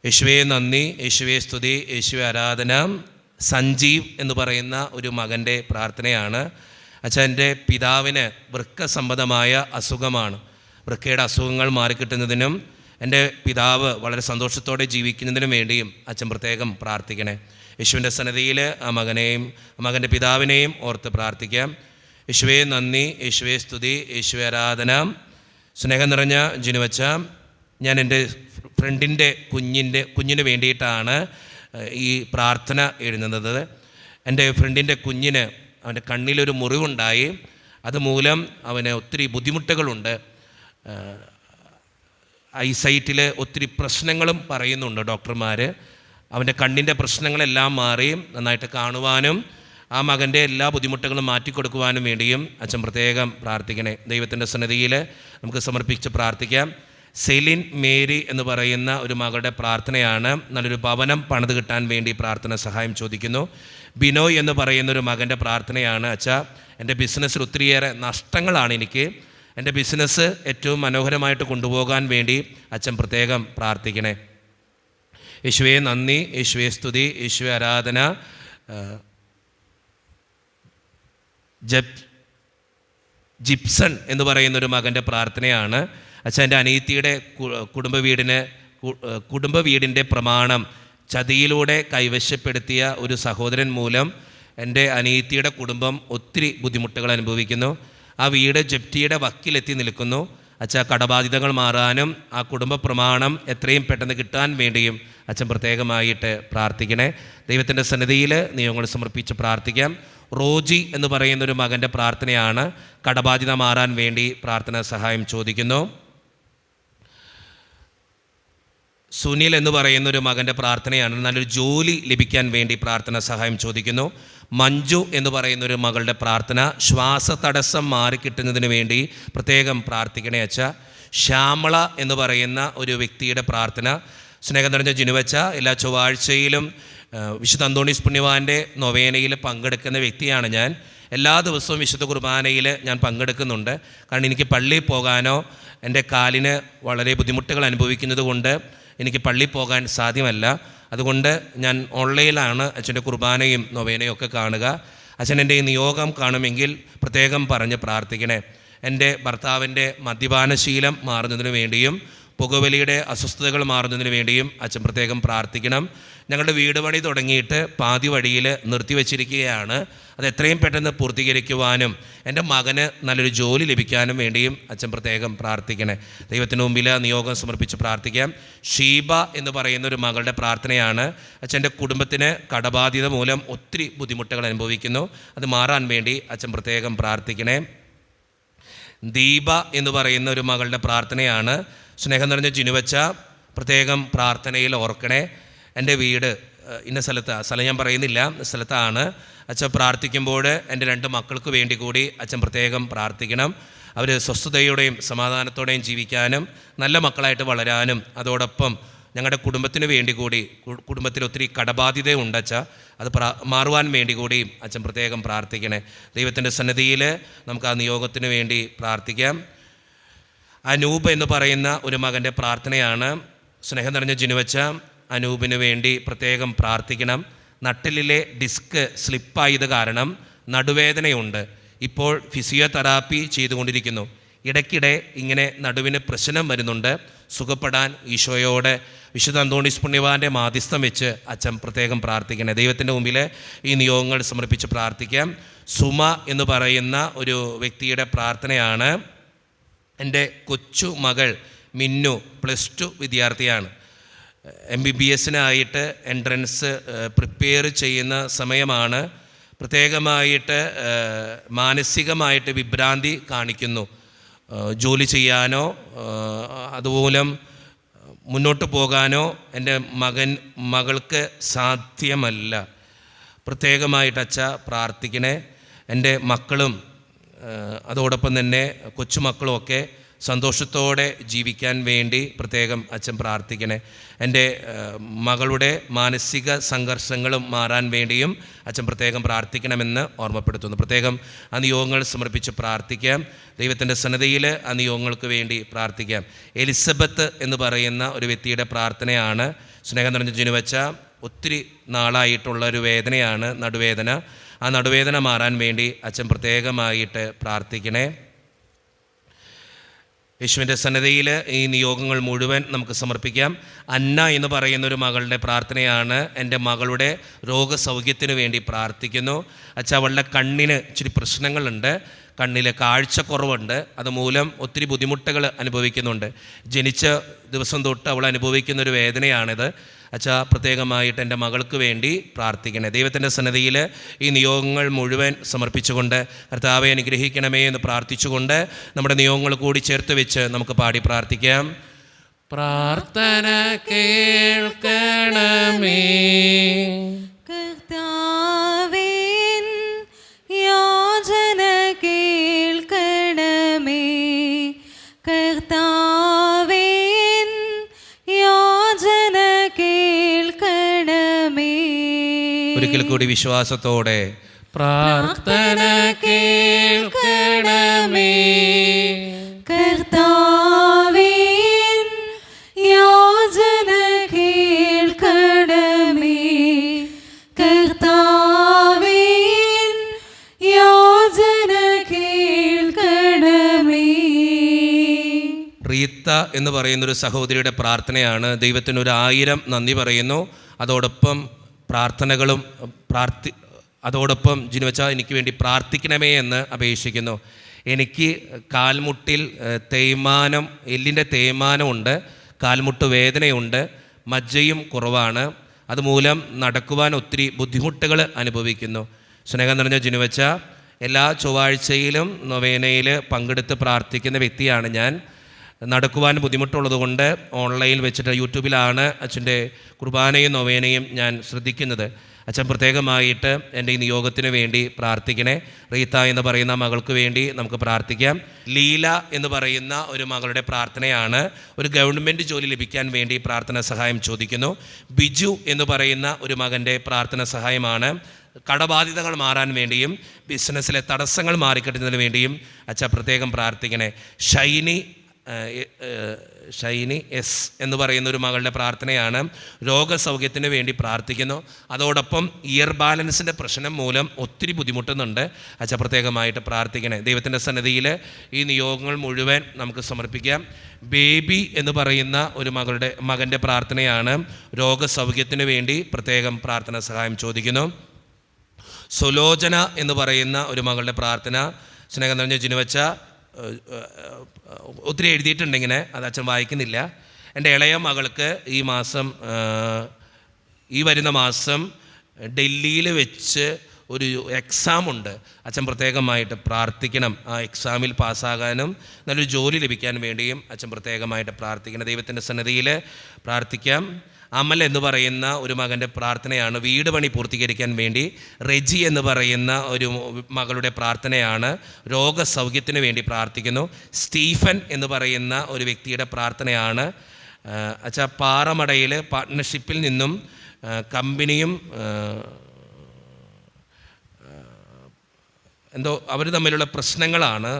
യേശുവേ നന്ദി, യേശുവേ സ്തുതി, യേശുവേ ആരാധന. സഞ്ജീവ് എന്ന് പറയുന്ന ഒരു മകൻ്റെ പ്രാർത്ഥനയാണ്. അച്ഛൻ, എൻ്റെ പിതാവിന് വൃക്ക സംബന്ധമായ അസുഖമാണ്. വൃക്കയുടെ അസുഖങ്ങൾ മാറിക്കിട്ടുന്നതിനും എൻ്റെ പിതാവ് വളരെ സന്തോഷത്തോടെ ജീവിക്കുന്നതിനും വേണ്ടിയും അച്ഛൻ പ്രത്യേകം പ്രാർത്ഥിക്കണേ. യേശുവിൻ്റെ സന്നിധിയിൽ ആ മകൻ്റെ പിതാവിനെയും ഓർത്ത് പ്രാർത്ഥിക്കാം. യേശുവേ നന്ദി, യേശുവേ സ്തുതി, യേശുവേ ആരാധന. സ്നേഹം നിറഞ്ഞ ജിനുവച്ച, ഞാൻ എൻ്റെ ഫ്രണ്ടിൻ്റെ കുഞ്ഞിന് വേണ്ടിയിട്ടാണ് ഈ പ്രാർത്ഥന എഴുതുന്നത്. എൻ്റെ ഫ്രണ്ടിൻ്റെ കുഞ്ഞിന് അവൻ്റെ കണ്ണിലൊരു മുറിവുണ്ടായി. അതുമൂലം അവന് ഒത്തിരി ബുദ്ധിമുട്ടുകളുണ്ട്. ഐസൈറ്റിൽ ഒത്തിരി പ്രശ്നങ്ങളും പറയുന്നുണ്ട് ഡോക്ടർമാർ. അവൻ്റെ കണ്ണിൻ്റെ പ്രശ്നങ്ങളെല്ലാം മാറി നന്നായിട്ട് കാണുവാനും ആ മകൻ്റെ എല്ലാ ബുദ്ധിമുട്ടുകളും മാറ്റിക്കൊടുക്കുവാനും വേണ്ടിയും അച്ഛൻ പ്രത്യേകം പ്രാർത്ഥിക്കണേ. ദൈവത്തിൻ്റെ സന്നിധിയിൽ നമുക്ക് സമർപ്പിച്ച് പ്രാർത്ഥിക്കാം. സെലിൻ മേരി എന്ന് പറയുന്ന ഒരു മകളുടെ പ്രാർത്ഥനയാണ്. നല്ലൊരു ഭവനം പണിത് കിട്ടാൻ വേണ്ടി പ്രാർത്ഥന സഹായം ചോദിക്കുന്നു. ബിനോയ് എന്ന് പറയുന്നൊരു മകൻ്റെ പ്രാർത്ഥനയാണ്. അച്ഛാ, എൻ്റെ ബിസിനസ്സിൽ ഒത്തിരിയേറെ നഷ്ടങ്ങളാണ് എനിക്ക്. എൻ്റെ ബിസിനസ് ഏറ്റവും മനോഹരമായിട്ട് കൊണ്ടുപോകാൻ വേണ്ടി അച്ഛൻ പ്രത്യേകം പ്രാർത്ഥിക്കണേ. യേശുവേ നന്ദി, യേശുവേ സ്തുതി, യേശുവേ ആരാധന. ജിപ്സൺ എന്ന് പറയുന്നൊരു മകൻ്റെ പ്രാർത്ഥനയാണ്. അച്ഛൻ, എൻ്റെ അനിയത്തിയുടെ കുടുംബ വീടിൻ്റെ പ്രമാണം ചതിയിലൂടെ കൈവശപ്പെടുത്തിയ ഒരു സഹോദരൻ മൂലം എൻ്റെ അനിയത്തിയുടെ കുടുംബം ഒത്തിരി ബുദ്ധിമുട്ടുകൾ അനുഭവിക്കുന്നു. ആ വീട് ജപ്തിയുടെ വക്കിലെത്തി നിൽക്കുന്നു. അച്ഛാ, കടബാധ്യതകൾ മാറാനും ആ കുടുംബ പ്രമാണം എത്രയും പെട്ടെന്ന് കിട്ടാൻ വേണ്ടിയും അച്ഛൻ പ്രത്യേകമായിട്ട് പ്രാർത്ഥിക്കണേ. ദൈവത്തിൻ്റെ സന്നിധിയിൽ നിയമങ്ങൾ സമർപ്പിച്ച് പ്രാർത്ഥിക്കാം. റോജി എന്ന് പറയുന്നൊരു മകൻ്റെ പ്രാർത്ഥനയാണ്. കടബാധ്യത മാറാൻ വേണ്ടി പ്രാർത്ഥന സഹായം ചോദിക്കുന്നു. സുനിൽ എന്ന് പറയുന്നൊരു മകൻ്റെ പ്രാർത്ഥനയാണ്. നല്ലൊരു ജോലി ലഭിക്കാൻ വേണ്ടി പ്രാർത്ഥന സഹായം ചോദിക്കുന്നു. മഞ്ജു എന്ന് പറയുന്നൊരു മകളുടെ പ്രാർത്ഥന ശ്വാസതടസ്സം മാറിക്കിട്ടുന്നതിന് വേണ്ടി പ്രത്യേകം പ്രാർത്ഥിക്കണേ അച്ഛ. ശ്യാമള എന്ന് പറയുന്ന ഒരു വ്യക്തിയുടെ പ്രാർത്ഥന. സ്നേഹം നിറഞ്ഞ ജിനുവച്ച, എല്ലാ ചൊവ്വാഴ്ചയിലും വിശുദ്ധ അന്തോണീസ് പുണ്യവാൻ്റെ നൊവേനയിൽ പങ്കെടുക്കുന്ന വ്യക്തിയാണ് ഞാൻ. എല്ലാ ദിവസവും വിശുദ്ധ കുർബാനയിൽ ഞാൻ പങ്കെടുക്കുന്നുണ്ട്. കാരണം എനിക്ക് പള്ളിയിൽ പോകാനോ എൻ്റെ കാലിന് വളരെ ബുദ്ധിമുട്ടുകൾ അനുഭവിക്കുന്നത് കൊണ്ട് എനിക്ക് പള്ളിയിൽ പോകാൻ സാധ്യമല്ല. അതുകൊണ്ട് ഞാൻ ഓൺലൈനിലാണ് അച്ഛൻ്റെ കുർബാനയും നൊവേനയും ഒക്കെ കാണുക. അച്ഛൻ എൻ്റെ ഈ നിയോഗം കാണുമെങ്കിൽ പ്രത്യേകം പറഞ്ഞ് പ്രാർത്ഥിക്കണേ. എൻ്റെ ഭർത്താവിൻ്റെ മദ്യപാനശീലം മാറുന്നതിന് വേണ്ടിയും പുകവലിയുടെ അസ്വസ്ഥതകൾ മാറുന്നതിന് വേണ്ടിയും അച്ഛൻ പ്രത്യേകം പ്രാർത്ഥിക്കണം. ഞങ്ങളുടെ വീട് പണി തുടങ്ങിയിട്ട് പാതി വഴിയിൽ നിർത്തിവെച്ചിരിക്കുകയാണ്. അത് എത്രയും പെട്ടെന്ന് പൂർത്തീകരിക്കുവാനും എൻ്റെ മകന് നല്ലൊരു ജോലി ലഭിക്കാനും വേണ്ടിയും അച്ഛൻ പ്രത്യേകം പ്രാർത്ഥിക്കണേ. ദൈവത്തിന് മുമ്പിൽ നിയോഗം സമർപ്പിച്ച് പ്രാർത്ഥിക്കാം. ഷീബ എന്ന് പറയുന്നൊരു മകളുടെ പ്രാർത്ഥനയാണ്. അച്ഛൻ്റെ കുടുംബത്തിന് കടബാധ്യത മൂലം ഒത്തിരി ബുദ്ധിമുട്ടുകൾ അനുഭവിക്കുന്നു. അത് മാറാൻ വേണ്ടി അച്ഛൻ പ്രത്യേകം പ്രാർത്ഥിക്കണേ. ദീപ എന്ന് പറയുന്ന ഒരു മകളുടെ പ്രാർത്ഥനയാണ്. സ്നേഹം നിറഞ്ഞ ജിനുവച്ച, പ്രത്യേകം പ്രാർത്ഥനയിൽ ഓർക്കണേ. എൻ്റെ വീട് ഇന്ന സ്ഥലം ഞാൻ പറയുന്നില്ല, സ്ഥലത്താണ്. അച്ഛൻ പ്രാർത്ഥിക്കുമ്പോൾ എൻ്റെ 2 മക്കൾക്ക് വേണ്ടി കൂടി അച്ഛൻ പ്രത്യേകം പ്രാർത്ഥിക്കണം. അവർ സ്വസ്ഥതയോടെയും സമാധാനത്തോടെയും ജീവിക്കാനും നല്ല മക്കളായിട്ട് വളരാനും അതോടൊപ്പം ഞങ്ങളുടെ കുടുംബത്തിന് വേണ്ടി കൂടി, കുടുംബത്തിൽ ഒത്തിരി കടബാധ്യതയുണ്ട് അച്ഛ, അത് മാറുവാൻ വേണ്ടി കൂടി അച്ഛൻ പ്രത്യേകം പ്രാർത്ഥിക്കണേ. ദൈവത്തിൻ്റെ സന്നിധിയിൽ നമുക്ക് ആ നിയോഗത്തിന് വേണ്ടി പ്രാർത്ഥിക്കാം. അനൂപ് എന്ന് പറയുന്ന ഒരു മകൻ്റെ പ്രാർത്ഥനയാണ്. സ്നേഹം നിറഞ്ഞ ജിനുവച്ച, അനൂപിന് വേണ്ടി പ്രത്യേകം പ്രാർത്ഥിക്കണം. നട്ടിലിലെ ഡിസ്ക് സ്ലിപ്പായത് കാരണം നടുവേദനയുണ്ട്. ഇപ്പോൾ ഫിസിയോതെറാപ്പി ചെയ്തുകൊണ്ടിരിക്കുന്നു. ഇടയ്ക്കിടെ ഇങ്ങനെ നടുവിന് പ്രശ്നം വരുന്നുണ്ട്. സുഖപ്പെടാൻ ഈശോയോട് വിശുദ്ധ അന്തോണീസ് പുണ്യവാൻ്റെ മാധ്യസ്ഥം വെച്ച് അച്ഛൻ പ്രത്യേകം പ്രാർത്ഥിക്കണേ. ദൈവത്തിൻ്റെ മുമ്പിൽ ഈ നിയോഗങ്ങൾ സമർപ്പിച്ച് പ്രാർത്ഥിക്കാം. സുമ എന്ന് പറയുന്ന ഒരു വ്യക്തിയുടെ പ്രാർത്ഥനയാണ്. എൻ്റെ കൊച്ചു മകൾ മിന്നു +2 വിദ്യാർത്ഥിയാണ്. MBBSനായിട്ട് എൻട്രൻസ് പ്രിപ്പയർ ചെയ്യുന്ന സമയമാണ്. പ്രത്യേകമായിട്ട് മാനസികമായിട്ട് വിഭ്രാന്തി കാണിക്കുന്നു. ജോലി ചെയ്യാനോ അതുമൂലം മുന്നോട്ട് പോകാനോ എൻ്റെ മകൾക്ക് സാധ്യമല്ല. പ്രത്യേകമായിട്ട് അച്ഛ പ്രാർത്ഥിക്കണേ. എൻ്റെ മക്കളും അതോടൊപ്പം തന്നെ കൊച്ചുമക്കളുമൊക്കെ സന്തോഷത്തോടെ ജീവിക്കാൻ വേണ്ടി പ്രത്യേകം അച്ഛൻ പ്രാർത്ഥിക്കണേ. എൻ്റെ മകളുടെ മാനസിക സംഘർഷങ്ങളും മാറാൻ വേണ്ടിയും അച്ഛൻ പ്രത്യേകം പ്രാർത്ഥിക്കണമെന്ന് ഓർമ്മപ്പെടുത്തുന്നു. പ്രത്യേകം ആ നിയോഗങ്ങൾ സമർപ്പിച്ച് പ്രാർത്ഥിക്കാം. ദൈവത്തിൻ്റെ സന്നിധിയിൽ ആ നിയോഗങ്ങൾക്ക് വേണ്ടി പ്രാർത്ഥിക്കാം. എലിസബത്ത് എന്ന് പറയുന്ന ഒരു വ്യക്തിയുടെ പ്രാർത്ഥനയാണ്. സ്നേഹം നിറഞ്ഞ ജിനുവച്ച ഒത്തിരി നാളായിട്ടുള്ള ഒരു വേദനയാണ് നടുവേദന. ആ നടുവേദന മാറാൻ വേണ്ടി അച്ഛൻ പ്രത്യേകമായിട്ട് പ്രാർത്ഥിക്കണേ. യേശുവിൻ്റെ സന്നിധിയിൽ ഈ നിയോഗങ്ങൾ മുഴുവൻ നമുക്ക് സമർപ്പിക്കാം. അന്ന എന്ന് പറയുന്നൊരു മകളുടെ പ്രാർത്ഥനയാണ്. എൻ്റെ മകളുടെ രോഗസൗഖ്യത്തിന് വേണ്ടി പ്രാർത്ഥിക്കുന്നു. അച്ഛാ, അവളുടെ കണ്ണിന് ഇച്ചിരി പ്രശ്നങ്ങളുണ്ട്. കണ്ണിൽ കാഴ്ചക്കുറവുണ്ട്. അതുമൂലം ഒത്തിരി ബുദ്ധിമുട്ടുകൾ അനുഭവിക്കുന്നുണ്ട്. ജനിച്ച ദിവസം തൊട്ട് അവൾ അനുഭവിക്കുന്നൊരു വേദനയാണിത്. അച്ഛാ, പ്രത്യേകമായിട്ട് എൻ്റെ മകൾക്ക് വേണ്ടി പ്രാർത്ഥിക്കണേ. ദൈവത്തിൻ്റെ സന്നിധിയിൽ ഈ നിയോഗങ്ങൾ മുഴുവൻ സമർപ്പിച്ചുകൊണ്ട് കർത്താവെ അനുഗ്രഹിക്കണമേ എന്ന് പ്രാർത്ഥിച്ചുകൊണ്ട് നമ്മുടെ നിയോഗങ്ങൾ കൂടി ചേർത്ത് വെച്ച് നമുക്ക് പാടി പ്രാർത്ഥിക്കാം. പ്രാർത്ഥന കേൾക്കണമേ കർത്താവേ, യാചന കേൾക്കണമേ. കർത്താവേ, യാചന കേൾക്കണമേ. ഒരിക്കൽ കൂടി വിശ്വാസത്തോടെ പ്രാർത്ഥന കേൾക്കണമേ. കർത്താവേ, യാചന കേൾക്കണമേ. കർത്താവേ, യാചന കേൾക്കണമേ. റീത്ത എന്ന് പറയുന്നൊരു സഹോദരിയുടെ പ്രാർത്ഥനയാണ്. ദൈവത്തിന് 1000 നന്ദി പറയുന്നു. അതോടൊപ്പം പ്രാർത്ഥനകളും അതോടൊപ്പം ജിനുവച്ച എനിക്ക് വേണ്ടി പ്രാർത്ഥിക്കണമേ എന്ന് അപേക്ഷിക്കുന്നു. എനിക്ക് കാൽമുട്ടിൽ തേയ്മാനം, എല്ലിൻ്റെ തേയ്മാനമുണ്ട്, കാൽമുട്ട് വേദനയുണ്ട്, മജ്ജയും കുറവാണ്. അതുമൂലം നടക്കുവാൻ ഒത്തിരി ബുദ്ധിമുട്ടുകൾ അനുഭവിക്കുന്നു. സ്നേഹം നിറഞ്ഞ ജിനുവച്ച, എല്ലാ ചൊവ്വാഴ്ചയിലും നൊവേനയിൽ പങ്കെടുത്ത് പ്രാർത്ഥിക്കുന്ന വ്യക്തിയാണ് ഞാൻ. നടക്കുവാൻ ബുദ്ധിമുട്ടുള്ളതുകൊണ്ട് ഓൺലൈനിൽ വെച്ചിട്ട് യൂട്യൂബിലാണ് അച്ഛൻ്റെ കുർബാനയും നൊവേനയും ഞാൻ ശ്രദ്ധിക്കുന്നത്. അച്ഛൻ പ്രത്യേകമായിട്ട് എൻ്റെ ഈ നിയോഗത്തിന് വേണ്ടി പ്രാർത്ഥിക്കണേ. റീത്ത എന്ന് പറയുന്ന മകൾക്ക് വേണ്ടി നമുക്ക് പ്രാർത്ഥിക്കാം. ലീല എന്ന് പറയുന്ന ഒരു മകളുടെ പ്രാർത്ഥനയാണ്. ഒരു ഗവൺമെൻറ് ജോലി ലഭിക്കാൻ വേണ്ടി പ്രാർത്ഥന സഹായം ചോദിക്കുന്നു. ബിജു എന്ന് പറയുന്ന ഒരു മകൻ്റെ പ്രാർത്ഥന സഹായമാണ്. കടബാധ്യതകൾ മാറാൻ വേണ്ടിയും ബിസിനസ്സിലെ തടസ്സങ്ങൾ മാറിക്കിട്ടുന്നതിന് വേണ്ടിയും അച്ഛൻ പ്രത്യേകം പ്രാർത്ഥിക്കണേ. ഷൈനി എസ് എന്ന് പറയുന്ന ഒരു മകളുടെ പ്രാർത്ഥനയാണ്. രോഗസൗഖ്യത്തിന് വേണ്ടി പ്രാർത്ഥിക്കുന്നു. അതോടൊപ്പം ഇയർ ബാലൻസിൻ്റെ പ്രശ്നം മൂലം ഒത്തിരി ബുദ്ധിമുട്ടുന്നുണ്ട്. അച്ഛൻ പ്രത്യേകമായിട്ട് പ്രാർത്ഥിക്കണേ. ദൈവത്തിൻ്റെ സന്നിധിയിൽ ഈ നിയോഗങ്ങൾ മുഴുവൻ നമുക്ക് സമർപ്പിക്കാം. ബേബി എന്ന് പറയുന്ന ഒരു മകൻ്റെ പ്രാർത്ഥനയാണ്. രോഗസൗഖ്യത്തിന് വേണ്ടി പ്രത്യേകം പ്രാർത്ഥന സഹായം ചോദിക്കുന്നു. സുലോചന എന്ന് പറയുന്ന ഒരു മകളുടെ പ്രാർത്ഥന. സ്നേഹം നിറഞ്ഞ ജിനുവച്ച, ഒത്തിരി എഴുതിയിട്ടുണ്ടെങ്കിൽ അത് അച്ഛൻ വായിക്കുന്നില്ല. എൻ്റെ ഇളയ മകൾക്ക് ഈ വരുന്ന മാസം ഡൽഹിയിൽ വെച്ച് ഒരു എക്സാമുണ്ട്. അച്ഛൻ പ്രത്യേകമായിട്ട് പ്രാർത്ഥിക്കണം. ആ എക്സാമിൽ പാസ്സാകാനും നല്ലൊരു ജോലി ലഭിക്കാൻ വേണ്ടിയും അച്ഛൻ പ്രത്യേകമായിട്ട് പ്രാർത്ഥിക്കണം. ദൈവത്തിൻ്റെ സന്നിധിയിൽ പ്രാർത്ഥിക്കാം. അമൽ എന്ന് പറയുന്ന ഒരു മകൻ്റെ പ്രാർത്ഥനയാണ്. വീട് പണി പൂർത്തീകരിക്കാൻ വേണ്ടി. റെജി എന്ന് പറയുന്ന ഒരു മകളുടെ പ്രാർത്ഥനയാണ്. രോഗസൗഖ്യത്തിന് വേണ്ടി പ്രാർത്ഥിക്കുന്നു. സ്റ്റീഫൻ എന്ന് പറയുന്ന ഒരു വ്യക്തിയുടെ പ്രാർത്ഥനയാണ്. അച്ഛാ, പാറമടയിൽ പാർട്ട്ണർഷിപ്പിൽ നിന്നും കമ്പനിയും എന്തോ അവർ തമ്മിലുള്ള പ്രശ്നങ്ങളാണ്.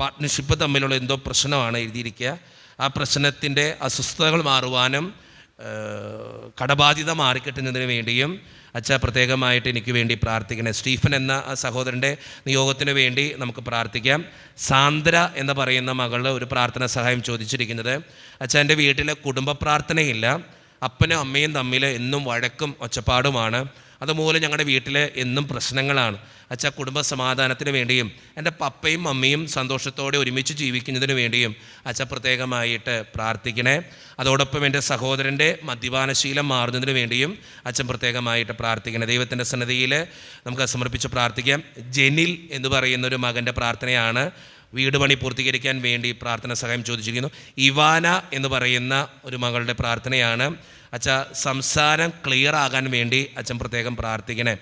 പാർട്ട്ണർഷിപ്പ് തമ്മിലുള്ള എന്തോ പ്രശ്നമാണ് എഴുതിയിരിക്കുക. ആ പ്രശ്നത്തിൻ്റെ അസ്വസ്ഥതകൾ മാറുവാനും കടബാധ്യത മാറിക്കിട്ടുന്നതിന് വേണ്ടിയും അച്ഛാ പ്രത്യേകമായിട്ട് എനിക്ക് വേണ്ടി പ്രാർത്ഥിക്കണേ. സ്റ്റീഫൻ എന്ന ആ സഹോദരൻ്റെ നിയോഗത്തിന് വേണ്ടി നമുക്ക് പ്രാർത്ഥിക്കാം. സാന്ദ്ര എന്ന് പറയുന്ന മകൾ ഒരു പ്രാർത്ഥന സഹായം ചോദിച്ചിരിക്കുന്നത്, അച്ഛാ എൻ്റെ വീട്ടിൽ കുടുംബ പ്രാർത്ഥനയില്ല, അപ്പനും അമ്മയും തമ്മിൽ എന്നും വഴക്കും ഒച്ചപ്പാടുമാണ്, അതുമൂലം ഞങ്ങളുടെ വീട്ടിൽ എന്നും പ്രശ്നങ്ങളാണ്. അച്ഛാ കുടുംബ സമാധാനത്തിന് വേണ്ടിയും എൻ്റെ പപ്പയും മമ്മിയും സന്തോഷത്തോടെ ഒരുമിച്ച് ജീവിക്കുന്നതിന് വേണ്ടിയും അച്ഛാ പ്രത്യേകമായിട്ട് പ്രാർത്ഥിക്കണേ. അതോടൊപ്പം എൻ്റെ സഹോദരൻ്റെ മദ്യപാനശീലം മാറുന്നതിന് വേണ്ടിയും അച്ഛൻ പ്രത്യേകമായിട്ട് പ്രാർത്ഥിക്കണേ. ദൈവത്തിൻ്റെ സന്നിധിയിൽ നമുക്ക് സമർപ്പിച്ച് പ്രാർത്ഥിക്കാം. ജെനിൽ എന്ന് പറയുന്നൊരു മകൻ്റെ പ്രാർത്ഥനയാണ്. വീട് പണി പൂർത്തീകരിക്കാൻ വേണ്ടി പ്രാർത്ഥന സഹായം ചോദിച്ചിരിക്കുന്നു. ഇവാന എന്ന് പറയുന്ന ഒരു മകളുടെ പ്രാർത്ഥനയാണ്. അച്ഛാ സംസാരം ക്ലിയർ ആകാൻ വേണ്ടി അച്ഛൻ പ്രത്യേകം പ്രാർത്ഥിക്കണേ.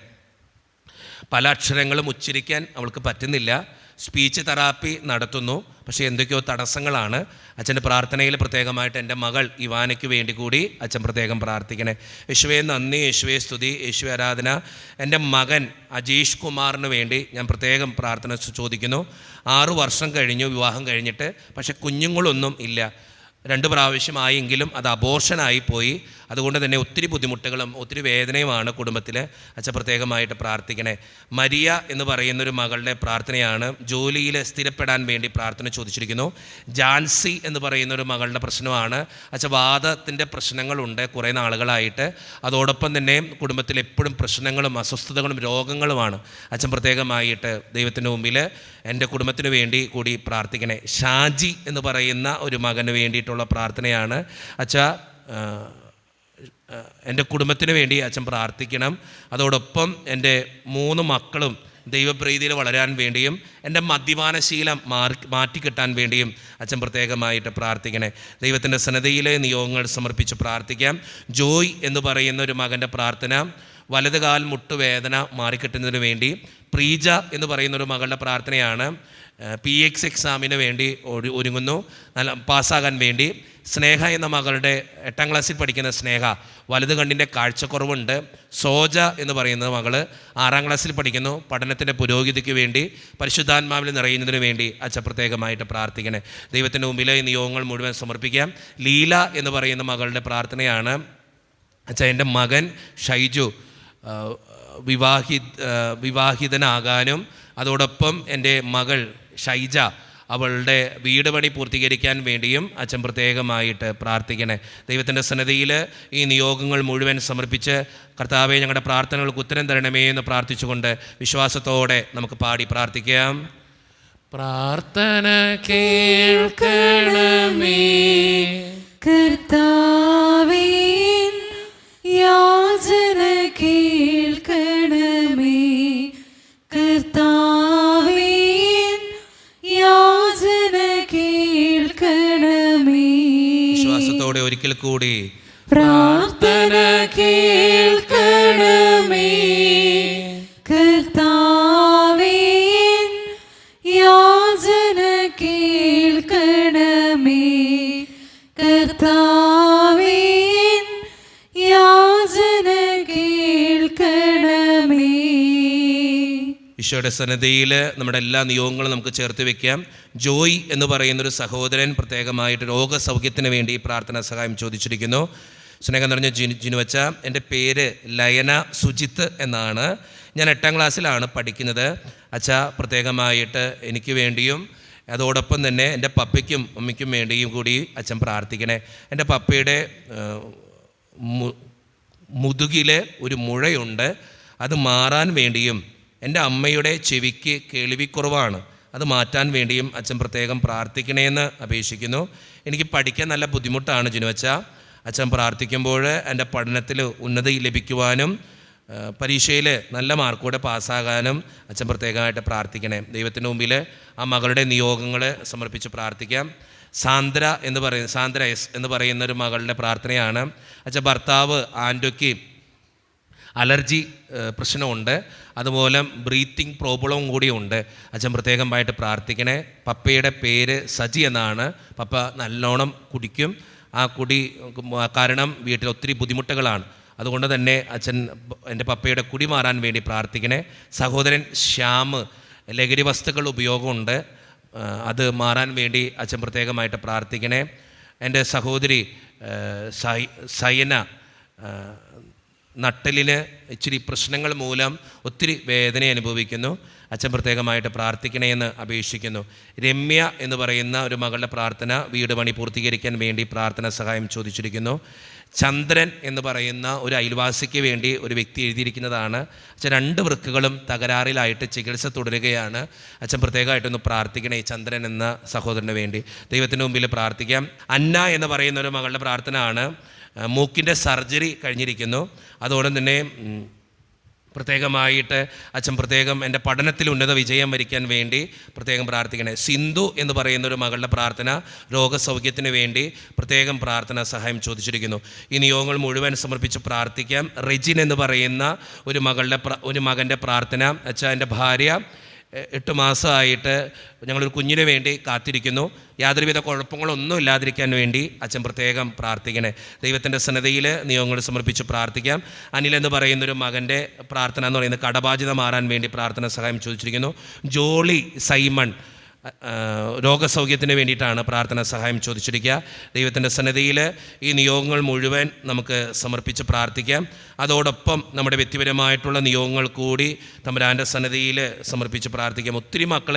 പല അക്ഷരങ്ങളും ഉച്ചരിക്കാൻ അവൾക്ക് പറ്റുന്നില്ല. സ്പീച്ച് തെറാപ്പി നടത്തുന്നു, പക്ഷേ എന്തൊക്കെയോ തടസ്സങ്ങളാണ്. അച്ഛൻ്റെ പ്രാർത്ഥനയിൽ പ്രത്യേകമായിട്ട് എൻ്റെ മകൾ ഇവാനയ്ക്ക് വേണ്ടി കൂടി അച്ഛൻ പ്രത്യേകം പ്രാർത്ഥിക്കണേ. യേശുവേ നന്ദി, യേശുവേ സ്തുതി, യേശുവേ ആരാധന. എൻ്റെ മകൻ അജീഷ് കുമാറിന് വേണ്ടി ഞാൻ പ്രത്യേകം പ്രാർത്ഥന ചോദിക്കുന്നു. 6 വർഷം കഴിഞ്ഞു വിവാഹം കഴിഞ്ഞിട്ട്, പക്ഷേ കുഞ്ഞുങ്ങളൊന്നും ഇല്ല. 2 പ്രാവശ്യമായെങ്കിലും അത് അബോർഷനായി പോയി. അതുകൊണ്ട് തന്നെ ഒത്തിരി ബുദ്ധിമുട്ടുകളും ഒത്തിരി വേദനയുമാണ് കുടുംബത്തിൽ. അച്ഛൻ പ്രത്യേകമായിട്ട് പ്രാർത്ഥിക്കണേ. മരിയ എന്ന് പറയുന്നൊരു മകളുടെ പ്രാർത്ഥനയാണ്. ജോലിയിൽ സ്ഥിരപ്പെടാൻ വേണ്ടി പ്രാർത്ഥന ചോദിച്ചിരിക്കുന്നു. ജാൻസി എന്ന് പറയുന്നൊരു മകളുടെ പ്രശ്നമാണ്. അച്ഛൻ വാദത്തിൻ്റെ പ്രശ്നങ്ങളുണ്ട് കുറേ നാളുകളായിട്ട്. അതോടൊപ്പം തന്നെ കുടുംബത്തിൽ എപ്പോഴും പ്രശ്നങ്ങളും അസ്വസ്ഥതകളും രോഗങ്ങളുമാണ്. അച്ഛൻ പ്രത്യേകമായിട്ട് ദൈവത്തിൻ്റെ മുമ്പിൽ എൻ്റെ കുടുംബത്തിന് വേണ്ടി കൂടി പ്രാർത്ഥിക്കണേ. ഷാജി എന്ന് പറയുന്ന ഒരു മകന് വേണ്ടിയിട്ടുള്ള പ്രാർത്ഥനയാണ്. അച്ഛാ എൻ്റെ കുടുംബത്തിന് വേണ്ടി അച്ഛൻ പ്രാർത്ഥിക്കണം. അതോടൊപ്പം എൻ്റെ 3 മക്കളും ദൈവപ്രീതിയിൽ വളരാൻ വേണ്ടിയും എൻ്റെ മദ്യപാനശീലം മാറ്റിക്കിട്ടാൻ വേണ്ടിയും അച്ഛൻ പ്രത്യേകമായിട്ട് പ്രാർത്ഥിക്കണേ. ദൈവത്തിൻ്റെ സന്നിധിയിലെ നിയോഗങ്ങൾ സമർപ്പിച്ച് പ്രാർത്ഥിക്കാം. ജോയ് എന്ന് പറയുന്ന ഒരു മകൻ്റെ പ്രാർത്ഥന, വലതുകാൽ മുട്ടുവേദന മാറിക്കിട്ടുന്നതിന് വേണ്ടി. പ്രീജ എന്ന് പറയുന്നൊരു മകളുടെ പ്രാർത്ഥനയാണ്. PX എക്സാമിന് വേണ്ടി ഒരുങ്ങുന്നു, നല്ല പാസ്സാകാൻ വേണ്ടി. സ്നേഹ എന്ന മകളുടെ 8ാം ക്ലാസ്സിൽ പഠിക്കുന്ന സ്നേഹ, വലത് കണ്ണിൻ്റെ കാഴ്ചക്കുറവുണ്ട്. സോജ എന്ന് പറയുന്ന മകൾ 6ാം ക്ലാസ്സിൽ പഠിക്കുന്നു, പഠനത്തിൻ്റെ പുരോഗതിക്ക് വേണ്ടി പരിശുദ്ധാത്മാവിൽ നിറയുന്നതിന് വേണ്ടി അച്ഛൻ പ്രത്യേകമായിട്ട് പ്രാർത്ഥിക്കണേ. ദൈവത്തിൻ്റെ മുമ്പിൽ ഈ നിയോഗങ്ങൾ മുഴുവൻ സമർപ്പിക്കാം. ലീല എന്ന് പറയുന്ന മകളുടെ പ്രാർത്ഥനയാണ്. അച്ഛാ എൻ്റെ മകൻ ഷൈജു വിവാഹിതനാകാനും അതോടൊപ്പം എൻ്റെ മകൾ ഷൈജ അവളുടെ വീട് പണി പൂർത്തീകരിക്കാൻ വേണ്ടിയും അച്ഛൻ പ്രത്യേകമായിട്ട് പ്രാർത്ഥിക്കണേ. ദൈവത്തിൻ്റെ സന്നിധിയിൽ ഈ നിയോഗങ്ങൾ മുഴുവൻ സമർപ്പിച്ച് കർത്താവേ ഞങ്ങളുടെ പ്രാർത്ഥനകൾക്ക് ഉത്തരം തരണമേ എന്ന് പ്രാർത്ഥിച്ചുകൊണ്ട് വിശ്വാസത്തോടെ നമുക്ക് പാടി പ്രാർത്ഥിക്കാം. പ്രാർത്ഥന കേൾക്കണമേ കർത്താവേ, യാചന കേൾക്കണമേ കർത്താവേ, യാചന കേൾക്കണമേ. വിശ്വാസത്തോടെ ഒരിക്കൽ കൂടി പ്രാർത്ഥന കേൾക്കണമേ കർത്താവേ, യാചന കേൾക്കണമേ കർത്താവേ, യാചന കേൾക്കണമേ. ഈശോയുടെ സന്നിധിയിൽ നമ്മുടെ എല്ലാ നിയോഗങ്ങളും നമുക്ക് ചേർത്ത് വെക്കാം. ജോയ് എന്ന് പറയുന്നൊരു സഹോദരൻ പ്രത്യേകമായിട്ട് രോഗസൗഖ്യത്തിന് വേണ്ടി പ്രാർത്ഥനാ സഹായം ചോദിച്ചിരിക്കുന്നു. സ്നേഹം നിറഞ്ഞ ജിനുവച്ച, എൻ്റെ പേര് ലയന സുജിത്ത് എന്നാണ്. ഞാൻ 8ാം ക്ലാസ്സിലാണ് പഠിക്കുന്നത്. അച്ഛാ പ്രത്യേകമായിട്ട് എനിക്ക് വേണ്ടിയും അതോടൊപ്പം തന്നെ എൻ്റെ പപ്പയ്ക്കും അമ്മയ്ക്കും വേണ്ടിയും കൂടി അച്ഛൻ പ്രാർത്ഥിക്കണേ. എൻ്റെ പപ്പയുടെ മുതുകിലെ ഒരു മുഴയുണ്ട്, അത് മാറാൻ വേണ്ടിയും എൻ്റെ അമ്മയുടെ ചെവിക്ക് കേൾവിക്കുറവാണ്, അത് മാറ്റാൻ വേണ്ടിയും അച്ഛൻ പ്രത്യേകം പ്രാർത്ഥിക്കണേന്ന് അപേക്ഷിക്കുന്നു. എനിക്ക് പഠിക്കാൻ നല്ല ബുദ്ധിമുട്ടാണ് ജിനുവച്ച. അച്ഛൻ പ്രാർത്ഥിക്കുമ്പോൾ എൻ്റെ പഠനത്തിൽ ഉന്നതി ലഭിക്കുവാനും പരീക്ഷയിൽ നല്ല മാർക്കോടെ പാസ്സാകാനും അച്ഛൻ പ്രത്യേകമായിട്ട് പ്രാർത്ഥിക്കണേ. ദൈവത്തിൻ്റെ മുമ്പിൽ ആ മകളുടെ നിയോഗങ്ങൾ സമർപ്പിച്ച് പ്രാർത്ഥിക്കാം. സാന്ദ്ര എസ് എന്ന് പറയുന്നൊരു മകളുടെ പ്രാർത്ഥനയാണ്. അച്ഛൻ ഭർത്താവ് ആൻറ്റോയ്ക്ക് അലർജി പ്രശ്നമുണ്ട്, അതുമൂലം ബ്രീത്തിങ് പ്രോബ്ലവും കൂടിയുണ്ട്. അച്ഛൻ പ്രത്യേകമായിട്ട് പ്രാർത്ഥിക്കണേ. പപ്പയുടെ പേര് സജി എന്നാണ്. പപ്പ നല്ലോണം കുടിക്കും. ആ കുടി കാരണം വീട്ടിൽ ഒത്തിരി ബുദ്ധിമുട്ടുകളാണ്. അതുകൊണ്ട് തന്നെ അച്ഛൻ എൻ്റെ പപ്പയുടെ കുടി മാറാൻ വേണ്ടി പ്രാർത്ഥിക്കണേ. സഹോദരൻ ശ്യാം ലഹരി വസ്തുക്കൾ ഉപയോഗമുണ്ട്, അത് മാറാൻ വേണ്ടി അച്ഛൻ പ്രത്യേകമായിട്ട് പ്രാർത്ഥിക്കണേ. എൻ്റെ സഹോദരി സയന നട്ടലിന് ഇച്ചിരി പ്രശ്നങ്ങൾ മൂലം ഒത്തിരി വേദന അനുഭവിക്കുന്നു. അച്ഛൻ പ്രത്യേകമായിട്ട് പ്രാർത്ഥിക്കണമെന്ന് അപേക്ഷിക്കുന്നു. രമ്യ എന്ന് പറയുന്ന ഒരു മകളുടെ പ്രാർത്ഥന വീട് പണി പൂർത്തീകരിക്കാൻ വേണ്ടി പ്രാർത്ഥന സഹായം ചോദിച്ചിരിക്കുന്നു. ചന്ദ്രൻ എന്ന് പറയുന്ന ഒരു അയൽവാസിക്ക് വേണ്ടി ഒരു വ്യക്തി എഴുതിയിരിക്കുന്നതാണ്. അച്ഛൻ 2 വൃക്കുകളും തകരാറിലായിട്ട് ചികിത്സ തുടരുകയാണ്. അച്ഛൻ പ്രത്യേകമായിട്ടൊന്ന് പ്രാർത്ഥിക്കണേ ചന്ദ്രൻ എന്ന സഹോദരന് വേണ്ടി. ദൈവത്തിൻ്റെ മുമ്പിൽ പ്രാർത്ഥിക്കാം. അന്ന എന്ന് പറയുന്ന ഒരു മകളുടെ പ്രാർത്ഥന ആണ്. മൂക്കിൻ്റെ സർജറി കഴിഞ്ഞിരിക്കുന്നു. അതോടെ തന്നെ പ്രത്യേകമായിട്ട് അച്ഛൻ പ്രത്യേകം എൻ്റെ പഠനത്തിൽ ഉന്നത വിജയം വരിക്കാൻ വേണ്ടി പ്രത്യേകം പ്രാർത്ഥിക്കണേ. സിന്ധു എന്ന് പറയുന്ന ഒരു മകളുടെ പ്രാർത്ഥന രോഗസൗഖ്യത്തിന് വേണ്ടി പ്രത്യേകം പ്രാർത്ഥന സഹായം ചോദിച്ചിരിക്കുന്നു. ഈ നിയോഗങ്ങൾ മുഴുവൻ സമർപ്പിച്ച് പ്രാർത്ഥിക്കാം. റെജിൻ എന്ന് പറയുന്ന ഒരു മകൻ്റെ പ്രാർത്ഥന. അച്ഛൻ എൻ്റെ ഭാര്യ 8 മാസമായിട്ട് ഞങ്ങളൊരു കുഞ്ഞിന് വേണ്ടി കാത്തിരിക്കുന്നു. യാതൊരുവിധ കുഴപ്പങ്ങളൊന്നും ഇല്ലാതിരിക്കാൻ വേണ്ടി അച്ഛൻ പ്രത്യേകം പ്രാർത്ഥിക്കണേ. ദൈവത്തിൻ്റെ സന്നദ്ധയിൽ നിയോഗങ്ങൾ സമർപ്പിച്ച് പ്രാർത്ഥിക്കാം. അനിൽ എന്ന് പറയുന്നൊരു മകൻ്റെ പ്രാർത്ഥന എന്ന് പറയുന്നത് കടബാധ്യത മാറാൻ വേണ്ടി പ്രാർത്ഥന സഹായം ചോദിച്ചിരിക്കുന്നു. ജോളി സൈമൺ രോഗസൗഖ്യത്തിന് വേണ്ടിയിട്ടാണ് പ്രാർത്ഥന സഹായം ചോദിച്ചിരിക്കുക. ദൈവത്തിൻ്റെ സന്നദ്ധയിൽ ഈ നിയോഗങ്ങൾ മുഴുവൻ നമുക്ക് സമർപ്പിച്ച് പ്രാർത്ഥിക്കാം. അതോടൊപ്പം നമ്മുടെ വ്യക്തിപരമായിട്ടുള്ള നിയോഗങ്ങൾ കൂടി തമ്പുരാൻ്റെ സന്നദ്ധയിൽ സമർപ്പിച്ച് പ്രാർത്ഥിക്കാം. ഒത്തിരി മക്കൾ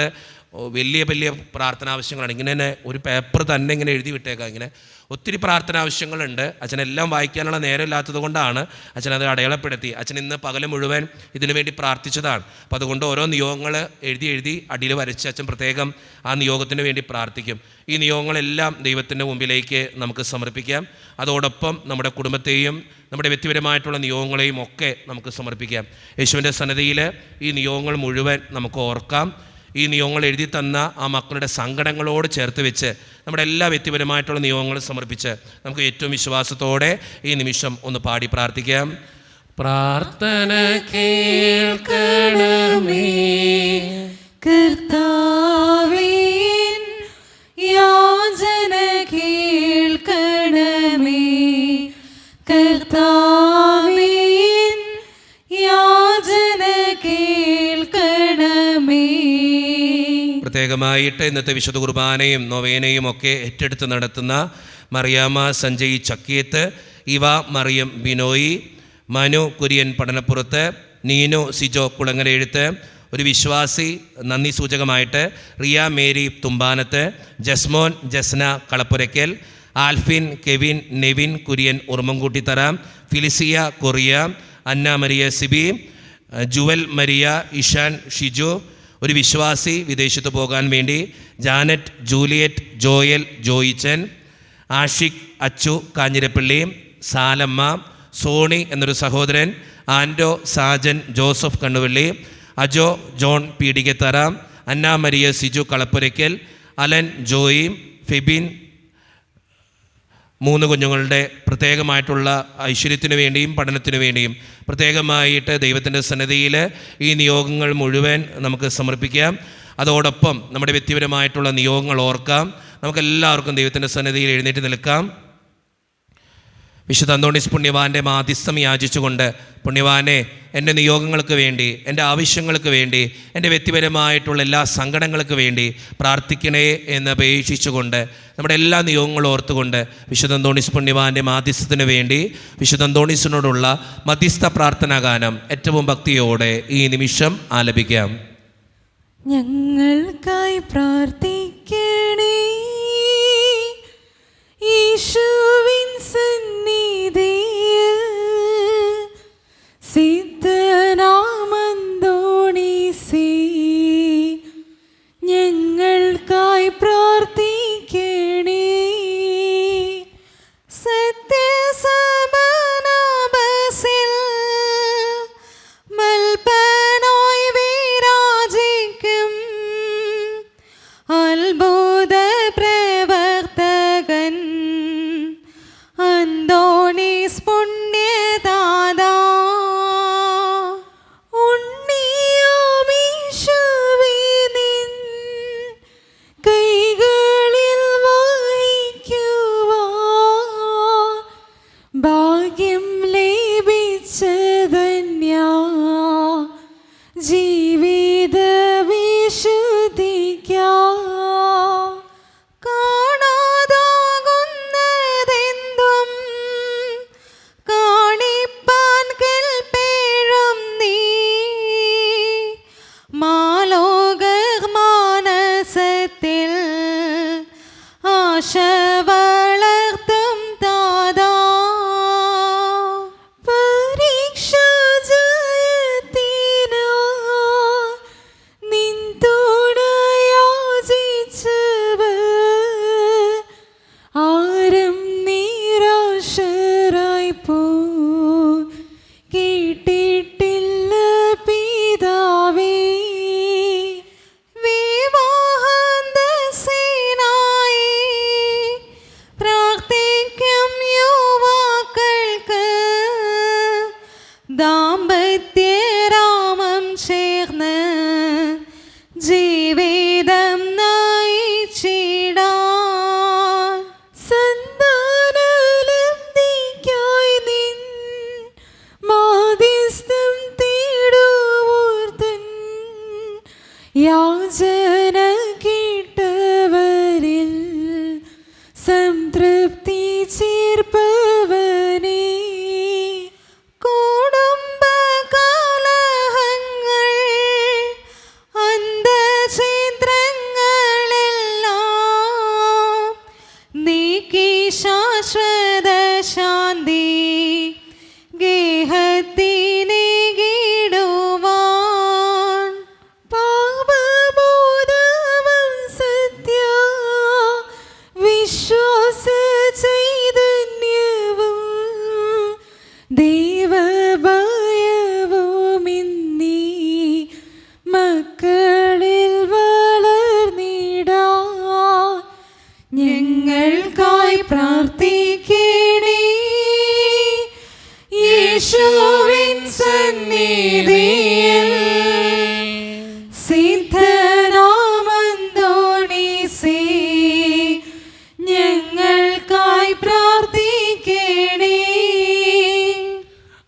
വലിയ വലിയ പ്രാർത്ഥന ആവശ്യങ്ങളാണ്. ഇങ്ങനെ തന്നെ ഒരു പേപ്പർ തന്നെ ഇങ്ങനെ എഴുതി വിട്ടേക്കാം. ഇങ്ങനെ ഒത്തിരി പ്രാർത്ഥന ആവശ്യങ്ങളുണ്ട്. അച്ഛനെല്ലാം വായിക്കാനുള്ള നേരമില്ലാത്തത് കൊണ്ടാണ് അച്ഛനത് അടയാളപ്പെടുത്തി. അച്ഛൻ ഇന്ന് പകൽ മുഴുവൻ ഇതിനു വേണ്ടി പ്രാർത്ഥിച്ചതാണ്. അപ്പോൾ അതുകൊണ്ട് ഓരോ നിയോഗങ്ങൾ എഴുതി അടിയിൽ വരച്ച് അച്ഛൻ പ്രത്യേകം ആ നിയോഗത്തിന് വേണ്ടി പ്രാർത്ഥിക്കും. ഈ നിയോഗങ്ങളെല്ലാം ദൈവത്തിൻ്റെ മുമ്പിലേക്ക് നമുക്ക് സമർപ്പിക്കാം. അതോടൊപ്പം നമ്മുടെ കുടുംബത്തെയും നമ്മുടെ വ്യക്തിപരമായിട്ടുള്ള നിയോഗങ്ങളെയും ഒക്കെ നമുക്ക് സമർപ്പിക്കാം. യേശുവിൻ്റെ സന്നദ്ധയിൽ ഈ നിയോഗങ്ങൾ മുഴുവൻ നമുക്ക് ഓർക്കാം. ഈ നിയോഗങ്ങൾ എഴുതി തന്ന ആ മക്കളുടെ സങ്കടങ്ങളോട് ചേർത്ത് വെച്ച് നമ്മുടെ എല്ലാ വ്യക്തിപരമായിട്ടുള്ള നിയോഗങ്ങളും സമർപ്പിച്ച് നമുക്ക് ഏറ്റവും വിശ്വാസത്തോടെ ഈ നിമിഷം ഒന്ന് പാടി പ്രാർത്ഥിക്കാം. പ്രാർത്ഥന കേൾക്കണമേ കർത്താവേ, യാചന കേൾക്കണമേ കർത്താവേ, യാചന കേൾക്കണമേ. പ്രത്യേകമായിട്ട് ഇന്നത്തെ വിശുദ്ധ കുർബാനയും നൊവേനയും ഒക്കെ ഏറ്റെടുത്ത് നടത്തുന്ന മറിയാമ്മ സഞ്ജയ് ചക്കിയത്ത്, ഇവ മറിയം ബിനോയി, മനു കുര്യൻ പഠനപ്പുറത്ത്, നീനു സിജോ കുളങ്ങര എഴുത്ത്, ഒരു വിശ്വാസി നന്ദി സൂചകമായിട്ട് Riya Mary Thumpanath, Jasmon Jasna Kalappurakkal, Alphin Kevin Nevin Kurian Urumankuttitthara, Felicia Correa, Anna Maria Sibi, Jewel Maria Ishan Shiju, ഒരു വിശ്വാസി വിദേശത്ത് പോകാൻ വേണ്ടി Janet Juliet Joel Joichan, Ashiq Achu Kanjirappally, Salamma, Soni എന്നൊരു സഹോദരൻ, Ando Sajan Joseph Kannuvally, Ajo John Peedikathara, Anna Maria Siju Kalappurakkal, Alan Joy, Febin, 3 കുഞ്ഞുങ്ങളുടെ പ്രത്യേകമായിട്ടുള്ള ഐശ്വര്യത്തിനു വേണ്ടിയും പഠനത്തിനു വേണ്ടിയും പ്രത്യേകമായിട്ട് ദൈവത്തിൻ്റെ സന്നിധിയിൽ ഈ നിയോഗങ്ങൾ മുഴുവൻ നമുക്ക് സമർപ്പിക്കാം. അതോടൊപ്പം നമ്മുടെ വ്യക്തിപരമായിട്ടുള്ള നിയോഗങ്ങൾ ഓർക്കാം. നമുക്കെല്ലാവർക്കും ദൈവത്തിൻ്റെ സന്നിധിയിൽ എഴുന്നേറ്റ് നിൽക്കാം. വിശുദ്ധ അന്തോണീസ് പുണ്യവാൻ്റെ മാധ്യസ്ഥം യാചിച്ചുകൊണ്ട്, പുണ്യവാനെ എൻ്റെ നിയോഗങ്ങൾക്ക് വേണ്ടി, എൻ്റെ ആവശ്യങ്ങൾക്ക് വേണ്ടി, എൻ്റെ വ്യക്തിപരമായിട്ടുള്ള എല്ലാ സങ്കടങ്ങൾക്ക് വേണ്ടി പ്രാർത്ഥിക്കണേ എന്ന് അപേക്ഷിച്ചുകൊണ്ട് നമ്മുടെ എല്ലാ നിയോഗങ്ങളും ഓർത്തുകൊണ്ട് വിശുദ്ധ അന്തോണീസ് പുണ്യവാൻ്റെ മാധ്യസ്ഥത്തിന് വേണ്ടി വിശുദ്ധ അന്തോണീസിനോടുള്ള മധ്യസ്ഥ പ്രാർത്ഥനാ ഗാനം ഏറ്റവും ഭക്തിയോടെ ഈ നിമിഷം ആലപിക്കാം. ഞങ്ങൾക്കായി പ്രാർത്ഥിക്കണേ യേശുവിൻ സന്നിധിയിൽ, സിദ്ധനാമന്തോണീസേ ഞങ്ങൾക്കായി പ്രാർത്ഥിക്കണേ. സത്യസമനാബസിൽ മൽപ്പനായി വിരാജിക്കും അത്ഭുത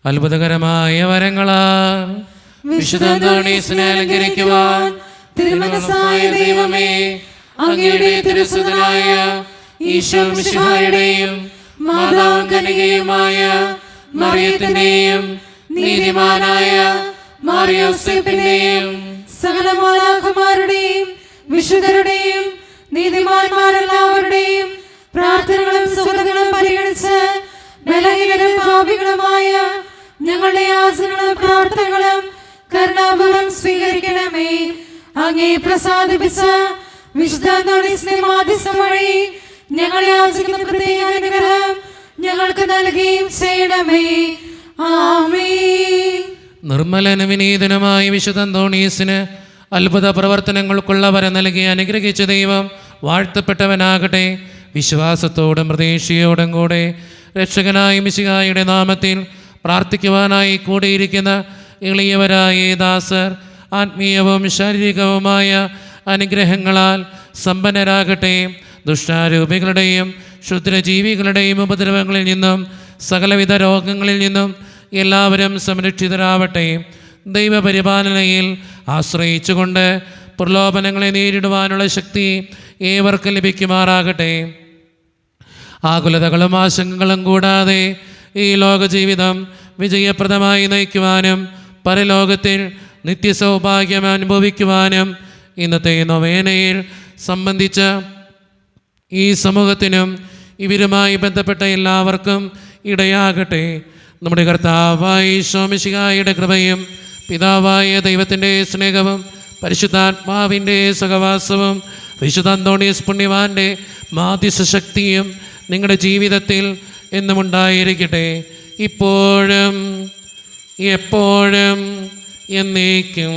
അത്ഭുതകരമായ വരങ്ങളാൽ വിശുദ്ധ അന്തോണീസിനെ അലങ്കരിക്കുവാൻ തിരുമനസ്സായ ദൈവമേ, അങ്ങയുടെ തിരുസുതനായ ഈശോ മിശിഹായുടെയും മാതാവും കന്യകയുമായ മറിയത്തിന്റെയും നീതിമാനായ മാറിയോസേപ്പിന്റെയും സകല മാലാഖമാരുടെയും വിശുദ്ധരുടെയും നീതിമാന്മാരെല്ലാവരുടെയും പ്രാർത്ഥനകളും സുഹൃത്തുക്കളും പരിഗണിച്ച് ബലഹീനരും പാപികളുമായ ഞങ്ങളുടെ യാചനകളും പ്രാർത്ഥനകളും കരുണാപൂർവ്വം സ്വീകരിക്കണമേ. അങ്ങേ പ്രസാദിപ്പിച്ച വിശുദ്ധ അന്തോണീസിന്റെ മാധ്യസ്ഥം വഴി ഞങ്ങൾ യാചിക്കുന്ന പ്രത്യേക അനുഗ്രഹം ഞങ്ങൾക്ക് നൽകുകയും ചെയ്യണമേ. ആമേൻ. നിർമ്മലനും വിനീതനുമായ വിശുദ്ധ അന്തോണീസിന് അത്ഭുത പ്രവർത്തനങ്ങൾക്കുള്ള വരം നൽകി അനുഗ്രഹിച്ച ദൈവം വാഴ്ത്തപ്പെട്ടവനാകട്ടെ. വിശ്വാസത്തോടും പ്രതീക്ഷയോടും കൂടെ രക്ഷകനായ മിശിഹായുടെ നാമത്തിൽ പ്രാർത്ഥിക്കുവാനായി കൂടിയിരിക്കുന്ന എളിയവരായ ദാസർ ആത്മീയവും ശാരീരികവുമായ അനുഗ്രഹങ്ങളാൽ സമ്പന്നരാകട്ടെ. ദുഷ്ടാരൂപികളുടെയും ക്ഷുദ്രജീവികളുടെയും ഉപദ്രവങ്ങളിൽ നിന്നും സകലവിധ രോഗങ്ങളിൽ നിന്നും എല്ലാവരും സംരക്ഷിതരാവട്ടെ. ദൈവപരിപാലനയിൽ ആശ്രയിച്ചുകൊണ്ട് പ്രലോഭനങ്ങളെ നേരിടുവാനുള്ള ശക്തി ഏവർക്കും ലഭിക്കുമാറാകട്ടെ. ആകുലതകളും ആശങ്കകളും കൂടാതെ ഈ ലോകജീവിതം വിജയപ്രദമായി നയിക്കുവാനും പരലോകത്തിൽ നിത്യസൗഭാഗ്യം അനുഭവിക്കുവാനും ഇന്നത്തെ നൊവേനയിൽ സംബന്ധിച്ച ഈ സമൂഹത്തിനും ഇവരുമായി ബന്ധപ്പെട്ട എല്ലാവർക്കും ഇടയാകട്ടെ. നമ്മുടെ കർത്താവായ ഈശോ മിശിഹായുടെ കൃപയും പിതാവായ ദൈവത്തിൻ്റെ സ്നേഹവും പരിശുദ്ധാത്മാവിൻ്റെ സഹവാസവും വിശുദ്ധ അന്തോണീസ് പുണ്യവാൻ്റെ മാധ്യസ്ഥ ശക്തിയും നിങ്ങളുടെ ജീവിതത്തിൽ എന്നും ഉണ്ടായിരിക്കട്ടെ, ഇപ്പോഴും എപ്പോഴും എന്നേക്കും.